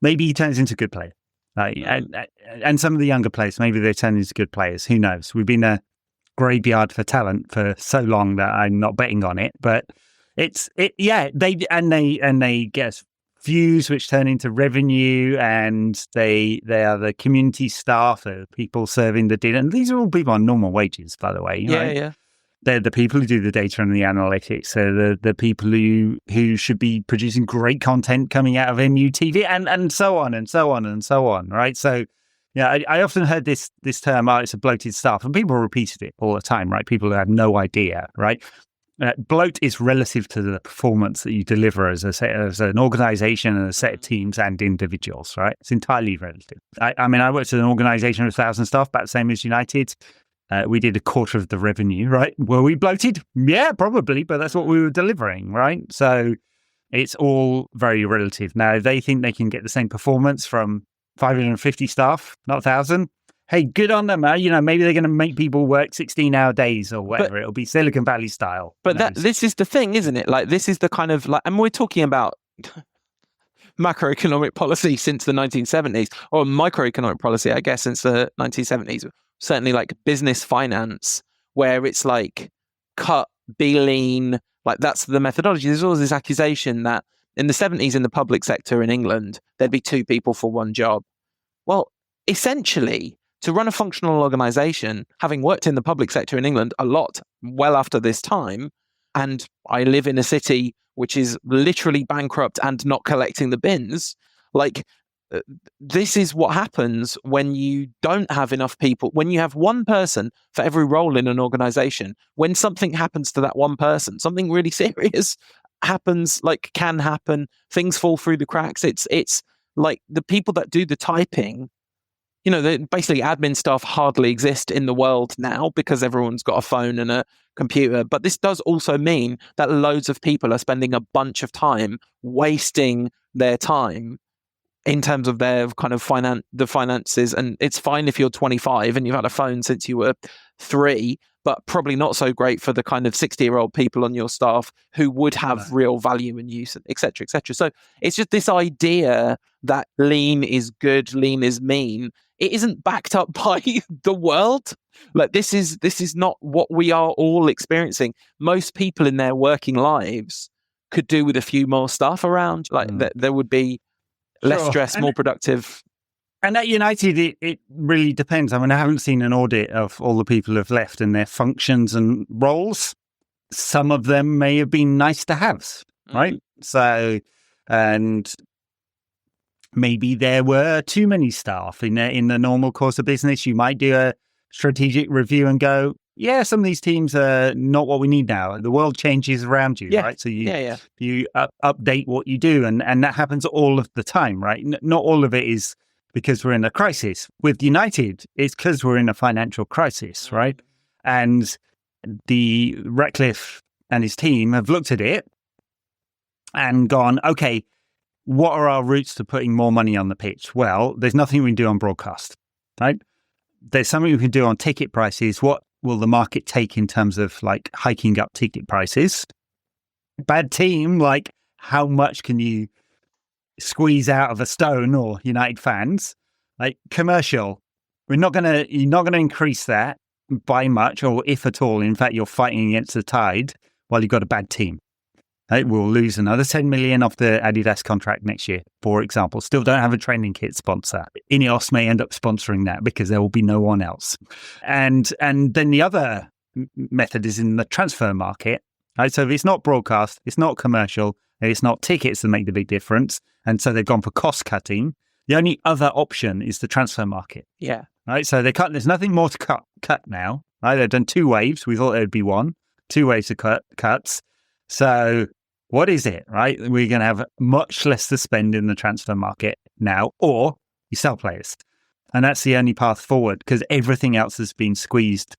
Maybe he turns into a good player. And some of the younger players, maybe they're turning into good players. Who knows? We've been a graveyard for talent for so long that I'm not betting on it. But they get views which turn into revenue, and they are the community staff, the people serving the dinner. And these are all people on normal wages, by the way. Yeah. They're the people who do the data and the analytics. So the people who should be producing great content coming out of MUTV and so on and so on and so on, right? So, yeah, I often heard this term, it's a bloated staff, and people repeated it all the time, right? People who have no idea, right? Bloat is relative to the performance that you deliver as an organization and a set of teams and individuals, right? It's entirely relative. I worked at an organization with 1,000 staff, about the same as United. We did a quarter of the revenue, right? Were we bloated? Yeah, probably, but that's what we were delivering, right? So it's all very relative. Now, if they think they can get the same performance from 550 staff, not 1,000, hey, good on them. Maybe they're going to make people work 16-hour days or whatever. It'll be Silicon Valley style. But this is the thing, isn't it? Like, this is the kind of and we're talking about macroeconomic policy since the 1970s, or microeconomic policy, I guess, since the 1970s. Certainly like business finance, where it's like cut, be lean, like that's the methodology. There's always this accusation that in the 70s in the public sector in England, there'd be 2 people for one job. Well, essentially, to run a functional organization, having worked in the public sector in England a lot, well after this time, and I live in a city which is literally bankrupt and not collecting the bins, like, this is what happens when you don't have enough people. When you have one person for every role in an organization, when something happens to that one person, something really serious happens, like can happen, things fall through the cracks. It's like the people that do the typing, basically admin staff hardly exist in the world now because everyone's got a phone and a computer. But this does also mean that loads of people are spending a bunch of time wasting their time in terms of their kind of the finances. And it's fine if you're 25 and you've had a phone since you were 3, but probably not so great for the kind of 60-year-old people on your staff who would have real value and use, et cetera, et cetera. So it's just this idea that lean is good, lean is mean. It isn't backed up by the world. Like this is not what we are all experiencing. Most people in their working lives could do with a few more staff around. Like there would be less stress, more productive. And at United, it really depends. I mean, I haven't seen an audit of all the people who have left and their functions and roles. Some of them may have been nice to have, right? So, and maybe there were too many staff in the normal course of business. You might do a strategic review and go, yeah, some of these teams are not what we need now. The world changes around you, right? So you update what you do, and that happens all of the time, right? Not all of it is because we're in a crisis. With United, it's because we're in a financial crisis, right? And the Ratcliffe and his team have looked at it and gone, okay, what are our routes to putting more money on the pitch? Well, there's nothing we can do on broadcast, right? There's something we can do on ticket prices. What will the market take in terms of like hiking up ticket prices? Bad team, like how much can you squeeze out of a stone or United fans? Like commercial, you're not gonna increase that by much, or if at all. In fact, you're fighting against the tide while you've got a bad team. Right? We'll lose another 10 million off the Adidas contract next year, for example. Still don't have a training kit sponsor. Ineos may end up sponsoring that because there will be no one else. And then the other method is in the transfer market. Right? So if it's not broadcast, it's not commercial, it's not tickets that make the big difference. And so they've gone for cost cutting. The only other option is the transfer market. Yeah. Right. So there's nothing more to cut now. Right. They've done 2 waves. We thought there'd be 1, 2 waves of cuts. So what is it, right? We're going to have much less to spend in the transfer market now, or you sell players. And that's the only path forward because everything else has been squeezed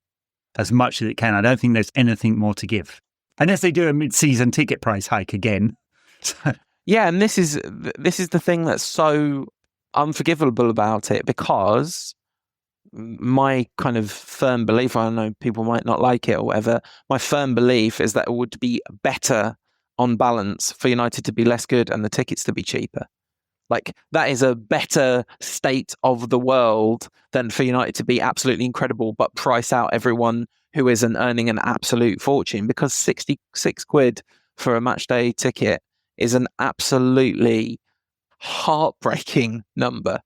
as much as it can. I don't think there's anything more to give. Unless they do a mid-season ticket price hike again. Yeah, and this is the thing that's so unforgivable about it, because my kind of firm belief, I know people might not like it or whatever, my firm belief is that it would be better on balance for United to be less good and the tickets to be cheaper. Like, that is a better state of the world than for United to be absolutely incredible, but price out everyone who isn't earning an absolute fortune, because 66 quid for a match day ticket is an absolutely heartbreaking number.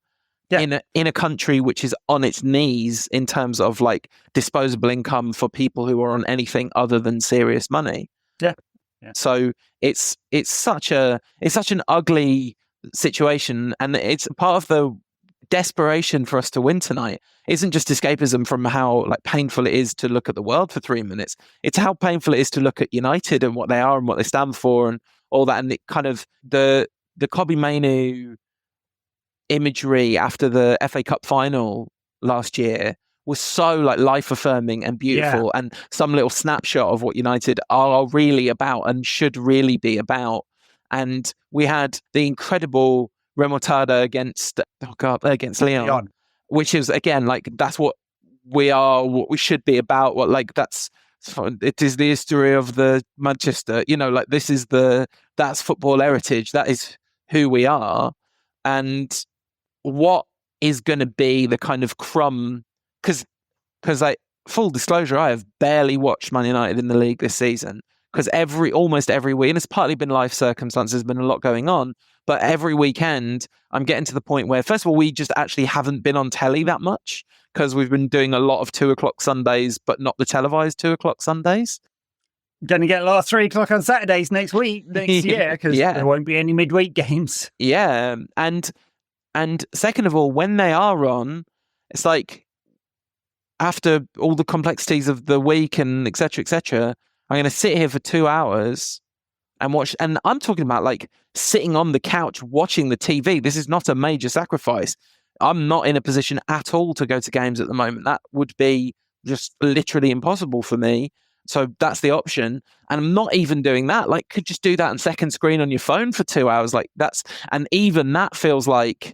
Yeah. In a country which is on its knees in terms of like disposable income for people who are on anything other than serious money. Yeah. So it's such an ugly situation, and it's part of the desperation for us to win tonight. Isn't just escapism from how like painful it is to look at the world for 3 minutes. It's how painful it is to look at United and what they are and what they stand for and all that. And it kind of the Kobe Mainu imagery after the FA Cup final last year was so like life affirming and beautiful, and some little snapshot of what United are really about and should really be about. And we had the incredible remontada against Lyon, which is again like that's what we are, what we should be about. What like it is the history of the Manchester. Like that's football heritage. That is who we are, and what is going to be the kind of crumb. Because like full disclosure, I have barely watched Man United in the league this season, because almost every week, and it's partly been life circumstances, there's been a lot going on, but every weekend I'm getting to the point where, first of all, we just actually haven't been on telly that much, because we've been doing a lot of 2:00 Sundays, but not the televised 2:00 Sundays. Going to get a lot of 3:00 on Saturdays next year, because there won't be any midweek games. Yeah, and second of all, when they are on, it's like, after all the complexities of the week and et cetera, I'm going to sit here for 2 hours and watch. And I'm talking about like sitting on the couch watching the TV. This is not a major sacrifice. I'm not in a position at all to go to games at the moment. That would be just literally impossible for me. So that's the option. And I'm not even doing that. Like, could just do that on second screen on your phone for 2 hours. Like and even that feels like,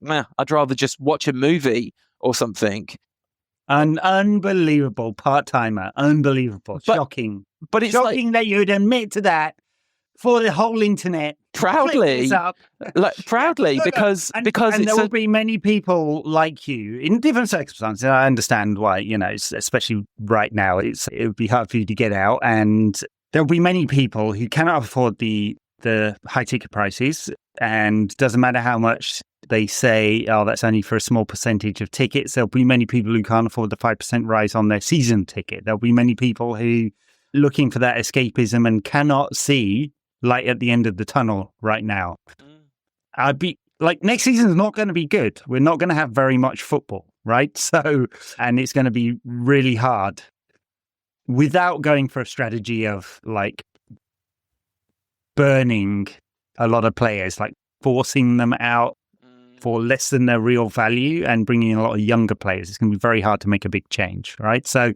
I'd rather just watch a movie or something. An unbelievable part-timer. Unbelievable. Shocking. But it's shocking that you'd admit to that for the whole internet. Proudly. Because there will be many people like you in different circumstances. I understand why, especially right now, it would be hard for you to get out. And there'll be many people who cannot afford the high ticket prices, and doesn't matter how much they say, that's only for a small percentage of tickets. There'll be many people who can't afford the 5% rise on their season ticket. There'll be many people who looking for that escapism and cannot see light at the end of the tunnel right now. I'd be like, next season is not going to be good. We're not going to have very much football, right? So, and it's going to be really hard without going for a strategy of like burning a lot of players, like forcing them out for less than their real value and bringing in a lot of younger players. It's going to be very hard to make a big change, right? So,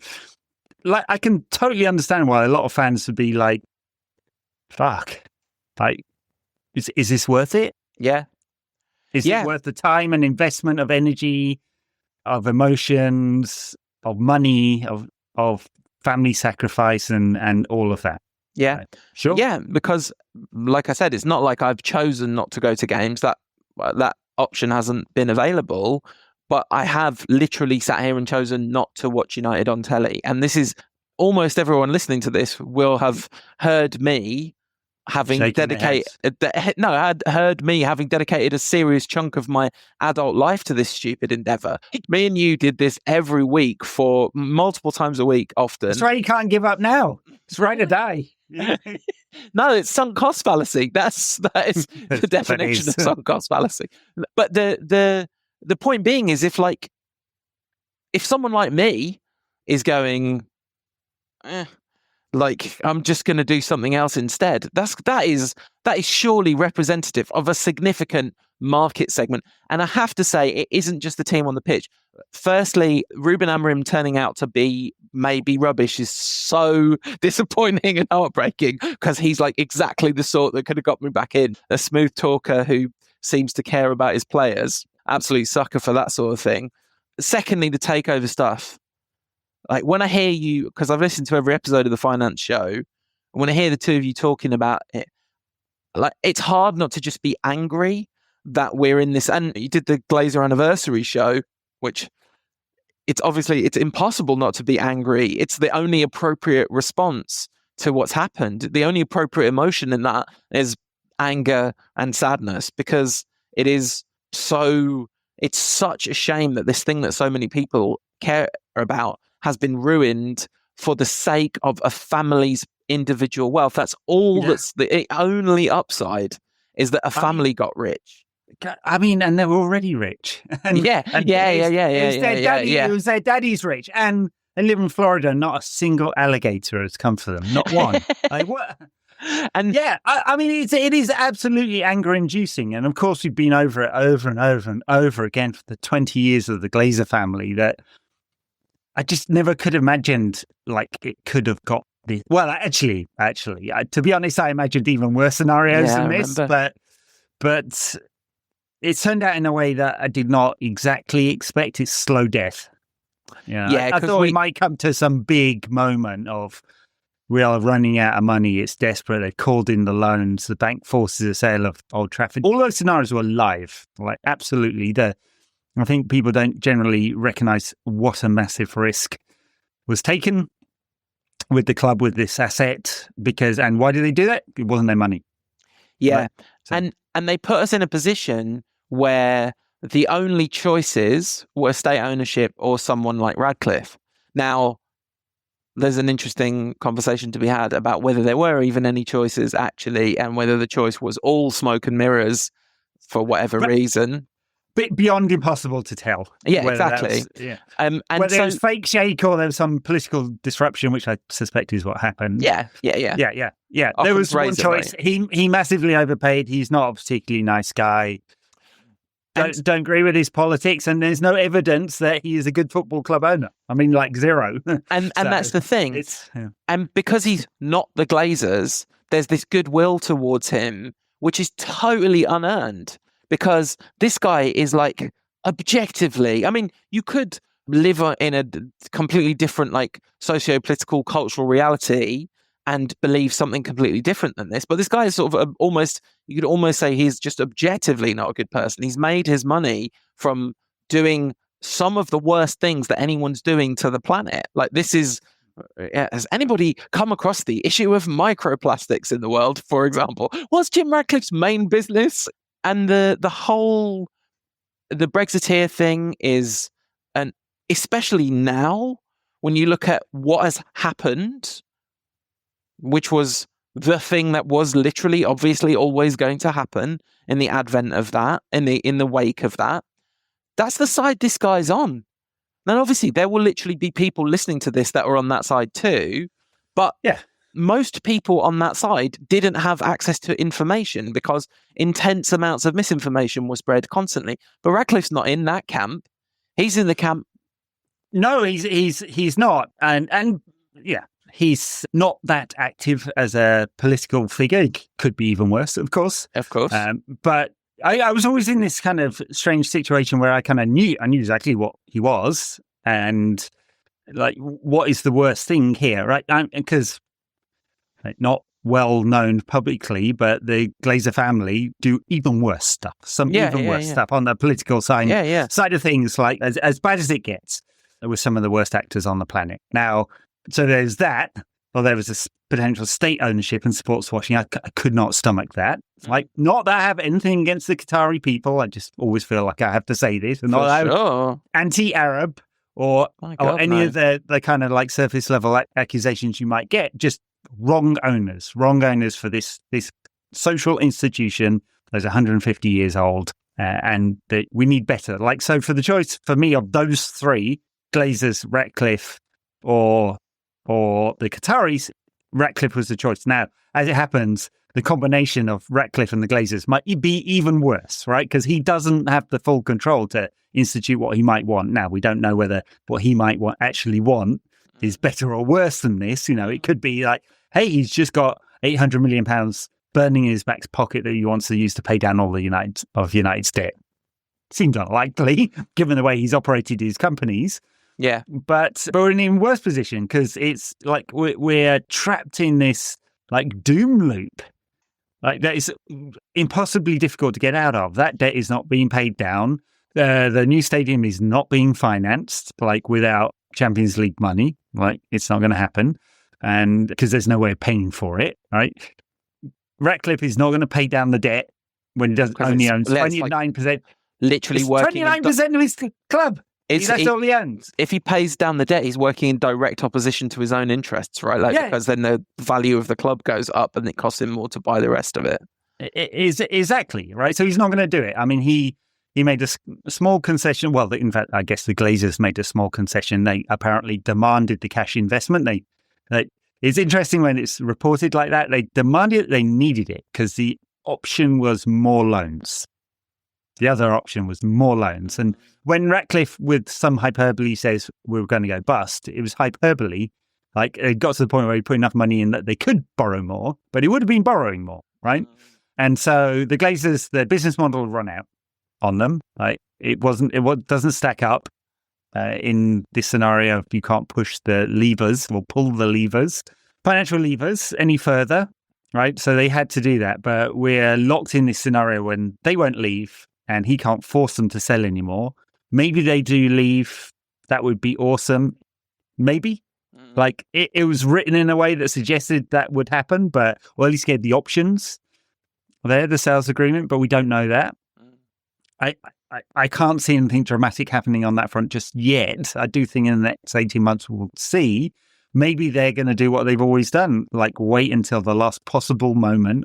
like, I can totally understand why a lot of fans would be like, fuck, like, is this worth it? Yeah. Is it worth the time and investment of energy, of emotions, of money, of family sacrifice and all of that? Yeah. Right. Sure. Yeah, because like I said, it's not like I've chosen not to go to games. That option hasn't been available, but I have literally sat here and chosen not to watch United on telly. And this is almost everyone listening to this will have heard me having dedicated a serious chunk of my adult life to this stupid endeavor. Me and you did this every week for multiple times a week, often. That's right. You can't give up now. It's right to die. No, it's sunk cost fallacy. That is the definition of sunk cost fallacy. But the point being is, if someone like me is going, like, I'm just going to do something else instead, that is surely representative of a significant market segment. And I have to say, it isn't just the team on the pitch. Firstly, Ruben Amorim turning out to be maybe rubbish is so disappointing and heartbreaking, because he's like exactly the sort that could have got me back in. A smooth talker who seems to care about his players. Absolute sucker for that sort of thing. Secondly, the takeover stuff. Like, when I hear you, because I've listened to every episode of the Finance Show, and when I hear the two of you talking about it, like, it's hard not to just be angry. that we're in this. And you did the Glazer anniversary show, which it's impossible not to be angry. It's the only appropriate response to what's happened. The only appropriate emotion in that is anger and sadness, because it's such a shame that this thing that so many people care about has been ruined for the sake of a family's individual wealth. That's all. That's the only upside, is that a family got rich. I mean, and they're already rich. And, It was their daddy's rich, and they live in Florida. Not a single alligator has come for them. Not one. Like, what? And I mean, it is absolutely anger-inducing. And of course, we've been over it over and over and over again for the 20 years of the Glazer family, that I just never could have imagined, like, it could have got this. Well, actually, to be honest, I imagined even worse scenarios than this, but it turned out in a way that I did not exactly expect. It's slow death. I thought we might come to some big moment of, we are running out of money, it's desperate, they called in the loans, the bank forces a sale of Old Trafford. All those scenarios were live, like absolutely. I think people don't generally recognise what a massive risk was taken with the club, with this asset, and why did they do that? It wasn't their money. Yeah, right? So. And they put us in a position where the only choices were state ownership or someone like Ratcliffe. Now, there's an interesting conversation to be had about whether there were even any choices actually, and whether the choice was all smoke and mirrors for whatever reason. Beyond impossible to tell. Yeah, exactly. And whether it was fake shake or there was some political disruption, which I suspect is what happened. Yeah. There was one choice. He massively overpaid. He's not a particularly nice guy. Don't agree with his politics, and there's no evidence that he is a good football club owner. I mean, like zero. And that's the thing. And because he's not the Glazers, there's this goodwill towards him, which is totally unearned. Because this guy is, like, objectively, I mean, you could live in a completely different, like, socio-political, cultural reality and believe something completely different than this. But this guy is sort of you could almost say he's just objectively not a good person. He's made his money from doing some of the worst things that anyone's doing to the planet. Like, this is, has anybody come across the issue of microplastics in the world, for example? What's Jim Ratcliffe's main business? And the Brexiteer thing is, and especially now, when you look at what has happened, which was the thing that was literally, obviously, always going to happen in the advent of that, in the wake of that, that's the side this guy's on. Now, obviously, there will literally be people listening to this that are on that side too, but most people on that side didn't have access to information because intense amounts of misinformation were spread constantly. But Ratcliffe's not in that camp. He's in the camp. No, he's not. And he's not that active as a political figure. He could be even worse, of course. But I was always in this kind of strange situation where I kind of knew exactly what he was, and like, what is the worst thing here, right? Because not well known publicly, but the Glazer family do even worse stuff. Worse stuff on the political side of things, like as bad as it gets, with some of the worst actors on the planet. Now, so there's that. Well, there was this potential state ownership and sports washing. I could not stomach that. Like, not that I have anything against the Qatari people. I just always feel like I have to say this. And not anti-Arab or any of the kind of like surface level accusations you might get. Just wrong owners for this social institution that's 150 years old, and that we need better. Like, so for the choice for me of those three, Glazers, Ratcliffe, or the Qataris, Ratcliffe was the choice. Now, as it happens, the combination of Ratcliffe and the Glazers might be even worse, right? Because he doesn't have the full control to institute what he might want. Now, we don't know whether what he might actually want is better or worse than this. You know, it could be like, hey, he's just got £800 million burning in his back pocket that he wants to use to pay down all the United's debt. Seems unlikely, given the way he's operated his companies. Yeah. But we're in an even worse position because it's like we're trapped in this like doom loop Like, that is impossibly difficult to get out of. That debt is not being paid down. The new stadium is not being financed, like, without Champions League money. Like, it's not going to happen, and because there's no way of paying for it, right? Ratcliffe is not going to pay down the debt when he only owns 29%. Literally working 29% of his club. That's all he owns. If he pays down the debt, he's working in direct opposition to his own interests, right? Because then the value of the club goes up and it costs him more to buy the rest of it. Exactly, right? So he's not going to do it. I mean, he made a small concession. Well, in fact, I guess the Glazers made a small concession. They apparently demanded the cash investment. It's interesting when it's reported like that. They demanded it, they needed it, because the option was more loans. The other option was more loans. And when Ratcliffe, with some hyperbole, says we were going to go bust, it was hyperbole. Like, it got to the point where he put enough money in that they could borrow more, but he would have been borrowing more, right? And so the Glazers, the business model run out on them. Like, it doesn't stack up in this scenario. If you can't push the levers or pull the levers, financial levers, any further, right? So they had to do that. But we're locked in this scenario when they won't leave, and he can't force them to sell anymore. Maybe they do leave. That would be awesome. Maybe. Like, it was written in a way that suggested that would happen, but, well, at least gave the options there, the sales agreement, but we don't know that. I can't see anything dramatic happening on that front just yet. I do think in the next 18 months we'll see. Maybe they're going to do what they've always done, like wait until the last possible moment,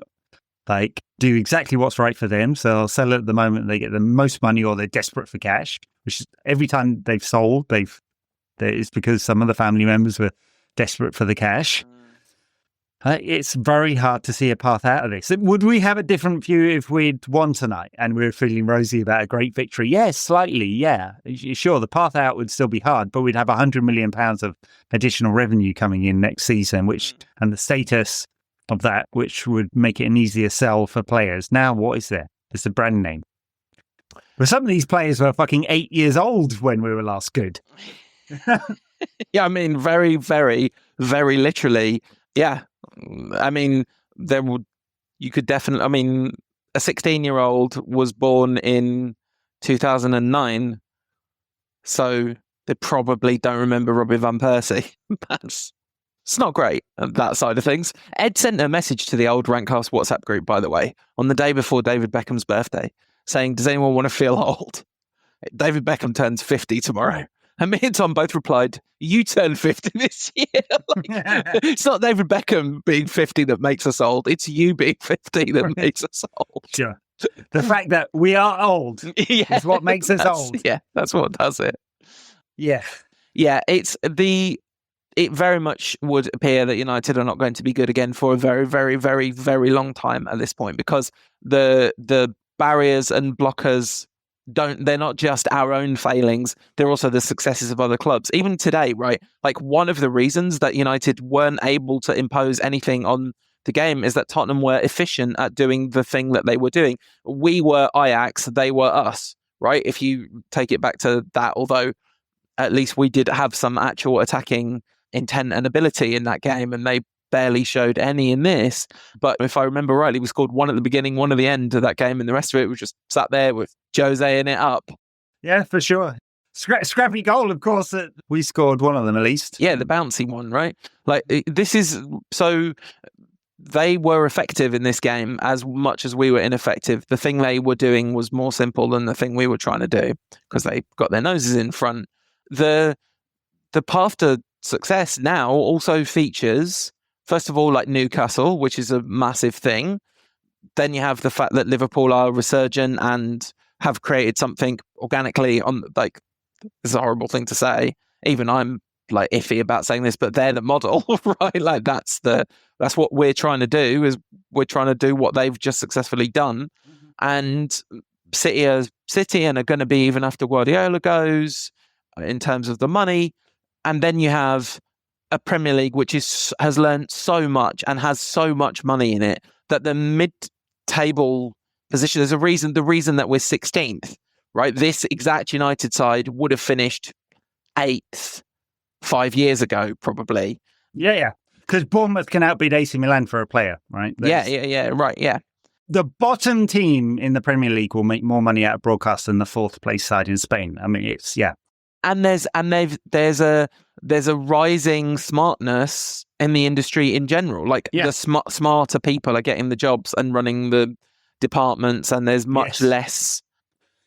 like do exactly what's right for them. So they'll sell it at the moment they get the most money, or they're desperate for cash, which is every time they've sold, it's because some of the family members were desperate for the cash. It's very hard to see a path out of this. Would we have a different view if we'd won tonight and we were feeling rosy about a great victory? Yes, slightly, yeah. Sure, the path out would still be hard, but we'd have £100 million of additional revenue coming in next season, and the status of that, which would make it an easier sell for players. Now, what is there? It's a brand name. But some of these players were fucking 8 years old when we were last good. Yeah, I mean, very, very, very literally, yeah. I mean, you could definitely, I mean, a 16-year-old was born in 2009, so they probably don't remember Robbie Van Persie. It's not great, that side of things. Ed sent a message to the old Rankcast WhatsApp group, by the way, on the day before David Beckham's birthday, saying, does anyone want to feel old? David Beckham turns 50 tomorrow. And me and Tom both replied, you turn 50 this year. It's not David Beckham being 50 that makes us old. It's you being 50 that makes us old. Sure. The fact that we are old is what makes us old. Yeah, that's what does it. Yeah. Yeah, it very much would appear that United are not going to be good again for a very, very, very, very long time at this point, because the barriers and blockers they're not just our own failings, they're also the successes of other clubs. Even today, right? Like, one of the reasons that United weren't able to impose anything on the game is that Tottenham were efficient at doing the thing that they were doing. We were Ajax, they were us, right? If you take it back to that, although at least we did have some actual attacking intent and ability in that game, and they barely showed any in this. But if I remember rightly, we scored one at the beginning, one at the end of that game, and the rest of it was just sat there with Jose in it up. Yeah, for sure. Scrappy goal, of course, that we scored one of them at least. Yeah, the bouncy one, right? Like, this is so they were effective in this game as much as we were ineffective. The thing they were doing was more simple than the thing we were trying to do, because they got their noses in front. The path to success now also features, first of all, like Newcastle, which is a massive thing. Then you have the fact that Liverpool are resurgent and have created something organically on, like, it's a horrible thing to say. Even I'm like iffy about saying this, but they're the model, right? Like, that's what we're trying to do, is we're trying to do what they've just successfully done. Mm-hmm. And City and are going to be, even after Guardiola goes, in terms of the money. And then you have a Premier League which has learned so much and has so much money in it that the mid-table position, there's the reason that we're 16th, right? This exact United side would have finished 8th 5 years ago, probably. Yeah. Because Bournemouth can outbid AC Milan for a player, right? Yeah, right, yeah. the bottom team in the Premier League will make more money out of broadcast than the fourth place side in Spain. I mean, it's And there's a rising smartness in the industry in general. Like the smarter people are getting the jobs and running the departments, and there's much less.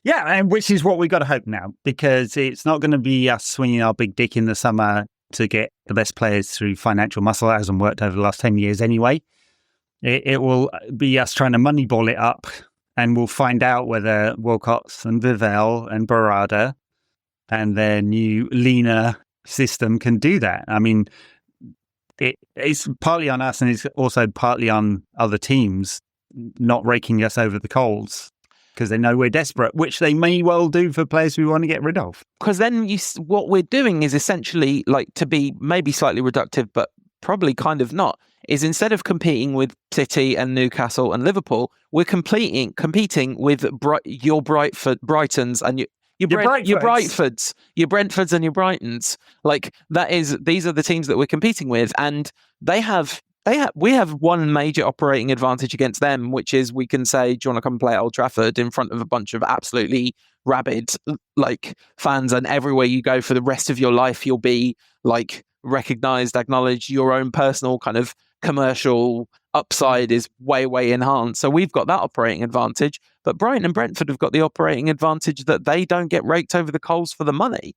Yeah, and which is what we got to hope now, because it's not going to be us swinging our big dick in the summer to get the best players through financial muscle. That hasn't worked over the last 10 years anyway. It will be us trying to moneyball it up, and we'll find out whether Wilcox and Vivell and Barada and their new leaner system can do that. I mean, it's partly on us, and it's also partly on other teams not raking us over the coals because they know we're desperate, which they may well do for players we want to get rid of. Because then what we're doing is essentially, like, to be maybe slightly reductive, but probably kind of not, is instead of competing with City and Newcastle and Liverpool, we're competing with your Brightons and your Brentfords, your Brentfords and your Brightons. Like, these are the teams that we're competing with, and we have one major operating advantage against them, which is we can say, do you want to come play at Old Trafford in front of a bunch of absolutely rabid fans, and everywhere you go for the rest of your life, you'll be recognized, acknowledged. Your own personal kind of commercial upside is way enhanced. So we've got that operating advantage, but Brighton and Brentford have got the operating advantage that they don't get raked over the coals for the money.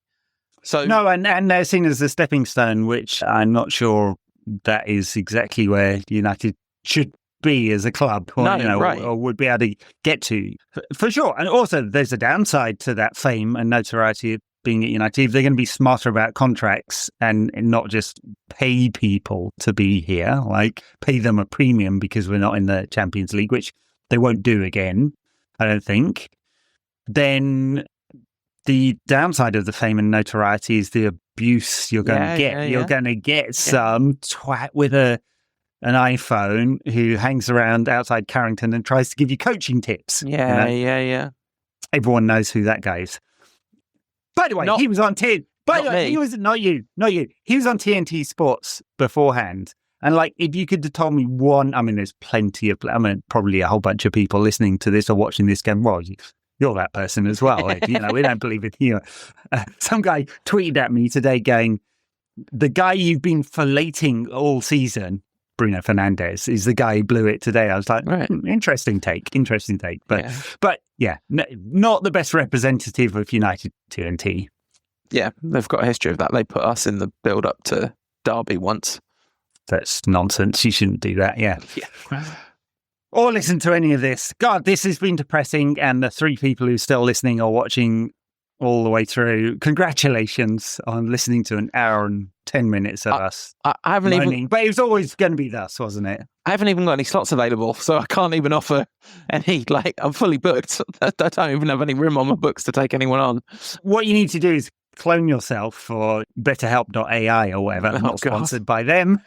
So no, and they're seen as a stepping stone, which I'm not sure that is exactly where United should be as a club, or would be able to get to, for sure. And also, there's a downside to that fame and notoriety of being at United. If they're going to be smarter about contracts and not just pay people to be here, like pay them a premium because we're not in the Champions League, which they won't do again, I don't think, then the downside of the fame and notoriety is the abuse you're going to get. You're going to get some twat with an iPhone who hangs around outside Carrington and tries to give you coaching tips. Yeah. Everyone knows who that guy is. By the way, he was on TNT. By the way, he was not you. He was on TNT Sports beforehand. And if you could have told me one, I mean, there's plenty of, probably a whole bunch of people listening to this or watching this going, well, you're that person as well. We don't believe it here. Some guy tweeted at me today going, the guy you've been filleting all season, Bruno Fernandes, is the guy who blew it today. I was like, interesting take. But not the best representative of United TNT. Yeah, they've got a history of that. They put us in the build-up to Derby once. That's nonsense. You shouldn't do that, yeah. Or listen to any of this. God, this has been depressing, and the three people who are still listening or watching all the way through, congratulations on listening to an hour and 10 minutes of us. I haven't even... But it was always going to be thus, wasn't it? I haven't even got any slots available, so I can't even offer any, I'm fully booked. I don't even have any room on my books to take anyone on. What you need to do is clone yourself for betterhelp.ai or whatever. Not sponsored by them.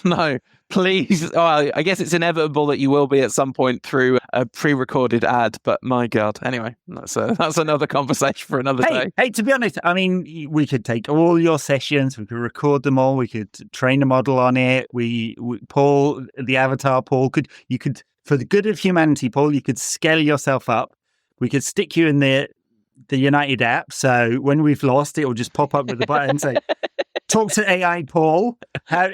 No, please. Oh, I guess it's inevitable that you will be at some point through a pre-recorded ad, but my God. Anyway, that's another conversation for another day. Hey, to be honest, I mean, we could take all your sessions, we could record them all, we could train a model on it. Paul, the avatar, Paul, you could, for the good of humanity, Paul, you could scale yourself up. We could stick you in the United app, so when we've lost, it will just pop up with the button and say, talk to AI Paul. How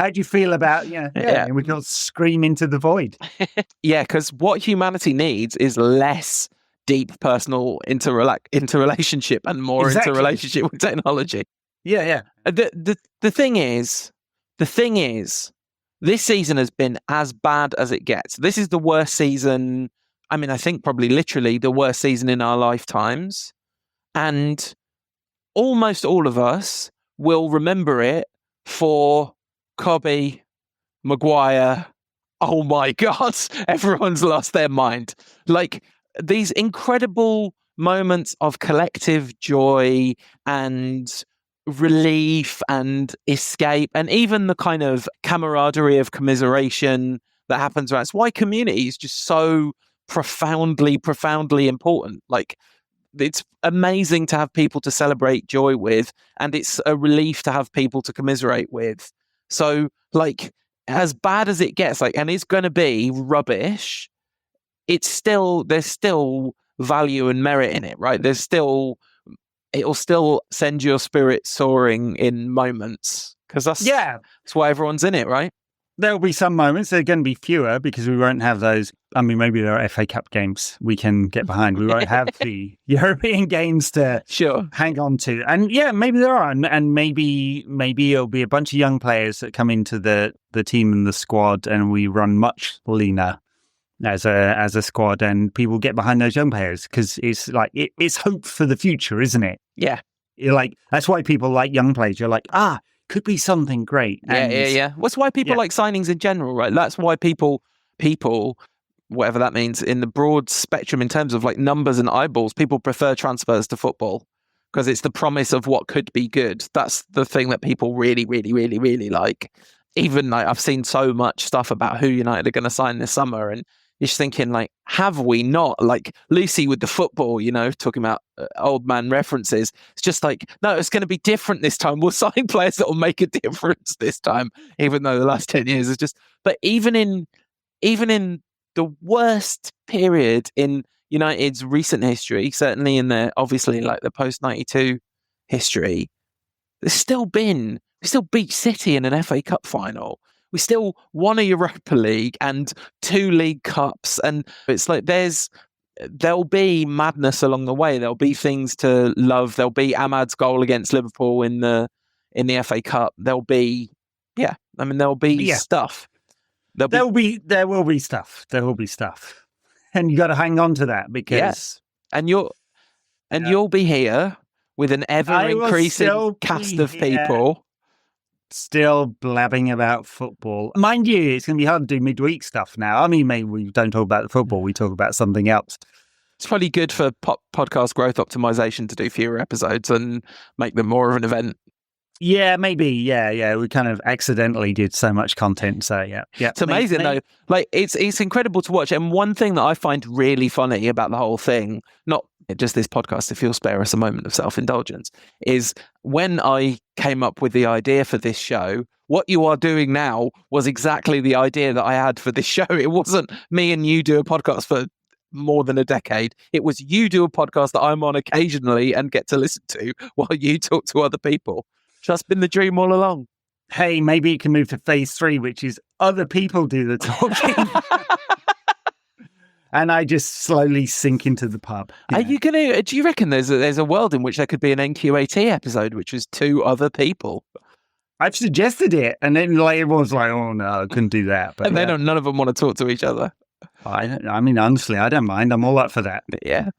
do you feel about, and we can scream into the void. Yeah, because what humanity needs is less deep personal interrelationship and more interrelationship with technology. Yeah. The thing is, this season has been as bad as it gets. This is the worst season. I mean, I think probably literally the worst season in our lifetimes. And almost all of us will remember it for Cobby, Maguire. Oh my God, everyone's lost their mind. These incredible moments of collective joy and relief and escape, and even the kind of camaraderie of commiseration that happens around. It's why community is just so profoundly important. It's amazing to have people to celebrate joy with, and it's a relief to have people to commiserate with. So as bad as it gets, like, and it's going to be rubbish, there's still value and merit in it, right? It'll still send your spirit soaring in moments, because that's why everyone's in it, right? There'll be some moments. There are going to be fewer because we won't have those. I mean, maybe there are FA Cup games we can get behind. We won't have the European games to hang on to. And maybe there are. And maybe it'll be a bunch of young players that come into the team and the squad, and we run much leaner as a squad, and people get behind those young players because it's like it's hope for the future, isn't it? Yeah. You're like, that's why people like young players. You're like, could be something great. Yeah. That's why people like signings in general, right? That's why people, whatever that means, in the broad spectrum in terms of like numbers and eyeballs, people prefer transfers to football because it's the promise of what could be good. That's the thing that people really, really, really, really like. Even like I've seen so much stuff about who United are going to sign this summer, and you're just thinking, like, have we not? Like Lucy with the football, talking about old man references. It's just like, no, it's going to be different this time. We'll sign players that will make a difference this time, even though the last 10 years is just. But even in the worst period in United's recent history, certainly in their obviously like the post 92 history, we still beat City in an FA Cup final. We still won a Europa League and 2 League Cups. And it's like there'll be madness along the way. There'll be things to love. There'll be Ahmad's goal against Liverpool in the FA Cup. There'll be stuff. There will be stuff. And you got to hang on to that because you'll be here with an ever increasing cast of people. Still blabbing about football. Mind you, it's going to be hard to do midweek stuff now. I mean, maybe we don't talk about the football, we talk about something else. It's probably good for podcast growth optimization to do fewer episodes and make them more of an event. Yeah, maybe. Yeah. We kind of accidentally did so much content. So, yeah. It's amazing, though. Like, it's incredible to watch. And one thing that I find really funny about the whole thing, not just this podcast, if you'll spare us a moment of self-indulgence, is when I came up with the idea for this show, what you are doing now was exactly the idea that I had for this show. It wasn't me and you do a podcast for more than a decade. It was you do a podcast that I'm on occasionally and get to listen to while you talk to other people. That's been the dream all along. Hey, maybe it can move to phase 3, which is other people do the talking. And I just slowly sink into the pub. Are you going to, do you reckon there's a world in which there could be an NQAT episode, which was 2 other people? I've suggested it. And then like, everyone's like, oh no, I couldn't do that. But and none of them want to talk to each other. I mean, honestly, I don't mind. I'm all up for that. Yeah,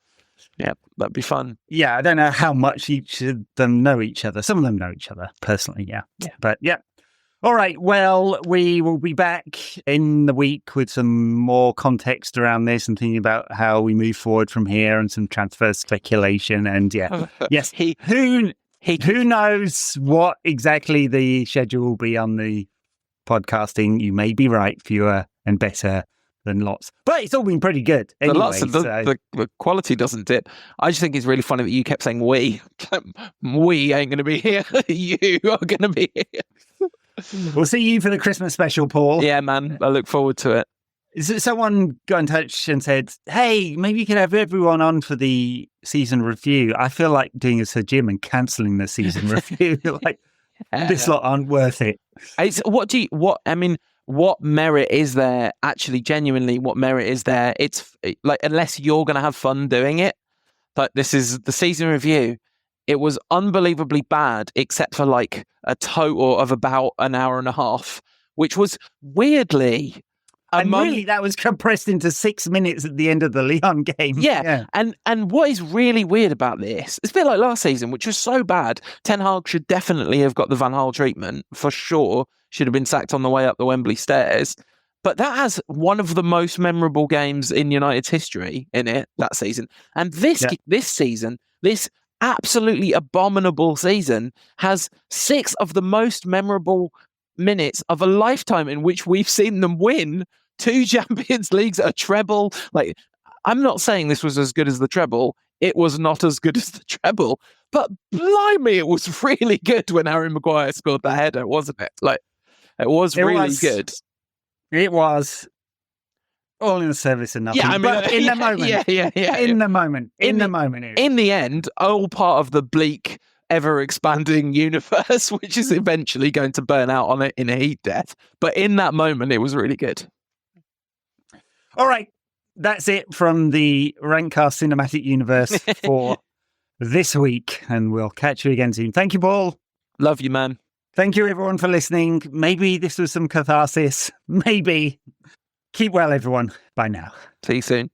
that'd be fun. Yeah, I don't know how much each of them know each other. Some of them know each other personally, yeah. But yeah. All right, well, we will be back in the week with some more context around this and thinking about how we move forward from here and some transfer speculation. And yes, who knows what exactly the schedule will be on the podcasting. You may be right, fewer and better than lots, but it's all been pretty good anyway. The quality doesn't dip. I just think it's really funny that you kept saying we ain't going to be here. You are going to be here. We'll see you for the Christmas special, Paul. Yeah, man, I look forward to it. Someone got in touch and said, hey, maybe you could have everyone on for the season review. I feel like doing a Sir Jim and cancelling the season review. This lot aren't worth it. What merit is there? Actually, genuinely, what merit is there? It's like, unless you're going to have fun doing it. Like, this is the season review. It was unbelievably bad, except for like a total of about an hour and a half, which was weirdly. Really, that was compressed into 6 minutes at the end of the Lyon game. Yeah. And what is really weird about this, it's a bit like last season, which was so bad. Ten Hag should definitely have got the Van Gaal treatment, for sure. Should have been sacked on the way up the Wembley stairs. But that has one of the most memorable games in United's history in it, that season. And this season, this absolutely abominable season, has 6 of the most memorable minutes of a lifetime in which we've seen them win 2 Champions Leagues, a treble. Like, I'm not saying this was as good as the treble. It was not as good as the treble. But blimey, it was really good when Harry Maguire scored the header, wasn't it? Like, It was really good. It was all in the service of nothing. Yeah, I mean, but in the moment. Yeah. In the moment. In the moment. In the end, all part of the bleak, ever-expanding universe, which is eventually going to burn out on it in a heat death. But in that moment, it was really good. All right. That's it from the Rankcast Cinematic Universe for this week. And we'll catch you again soon. Thank you, Paul. Love you, man. Thank you, everyone, for listening. Maybe this was some catharsis. Maybe. Keep well, everyone. Bye now. See you soon.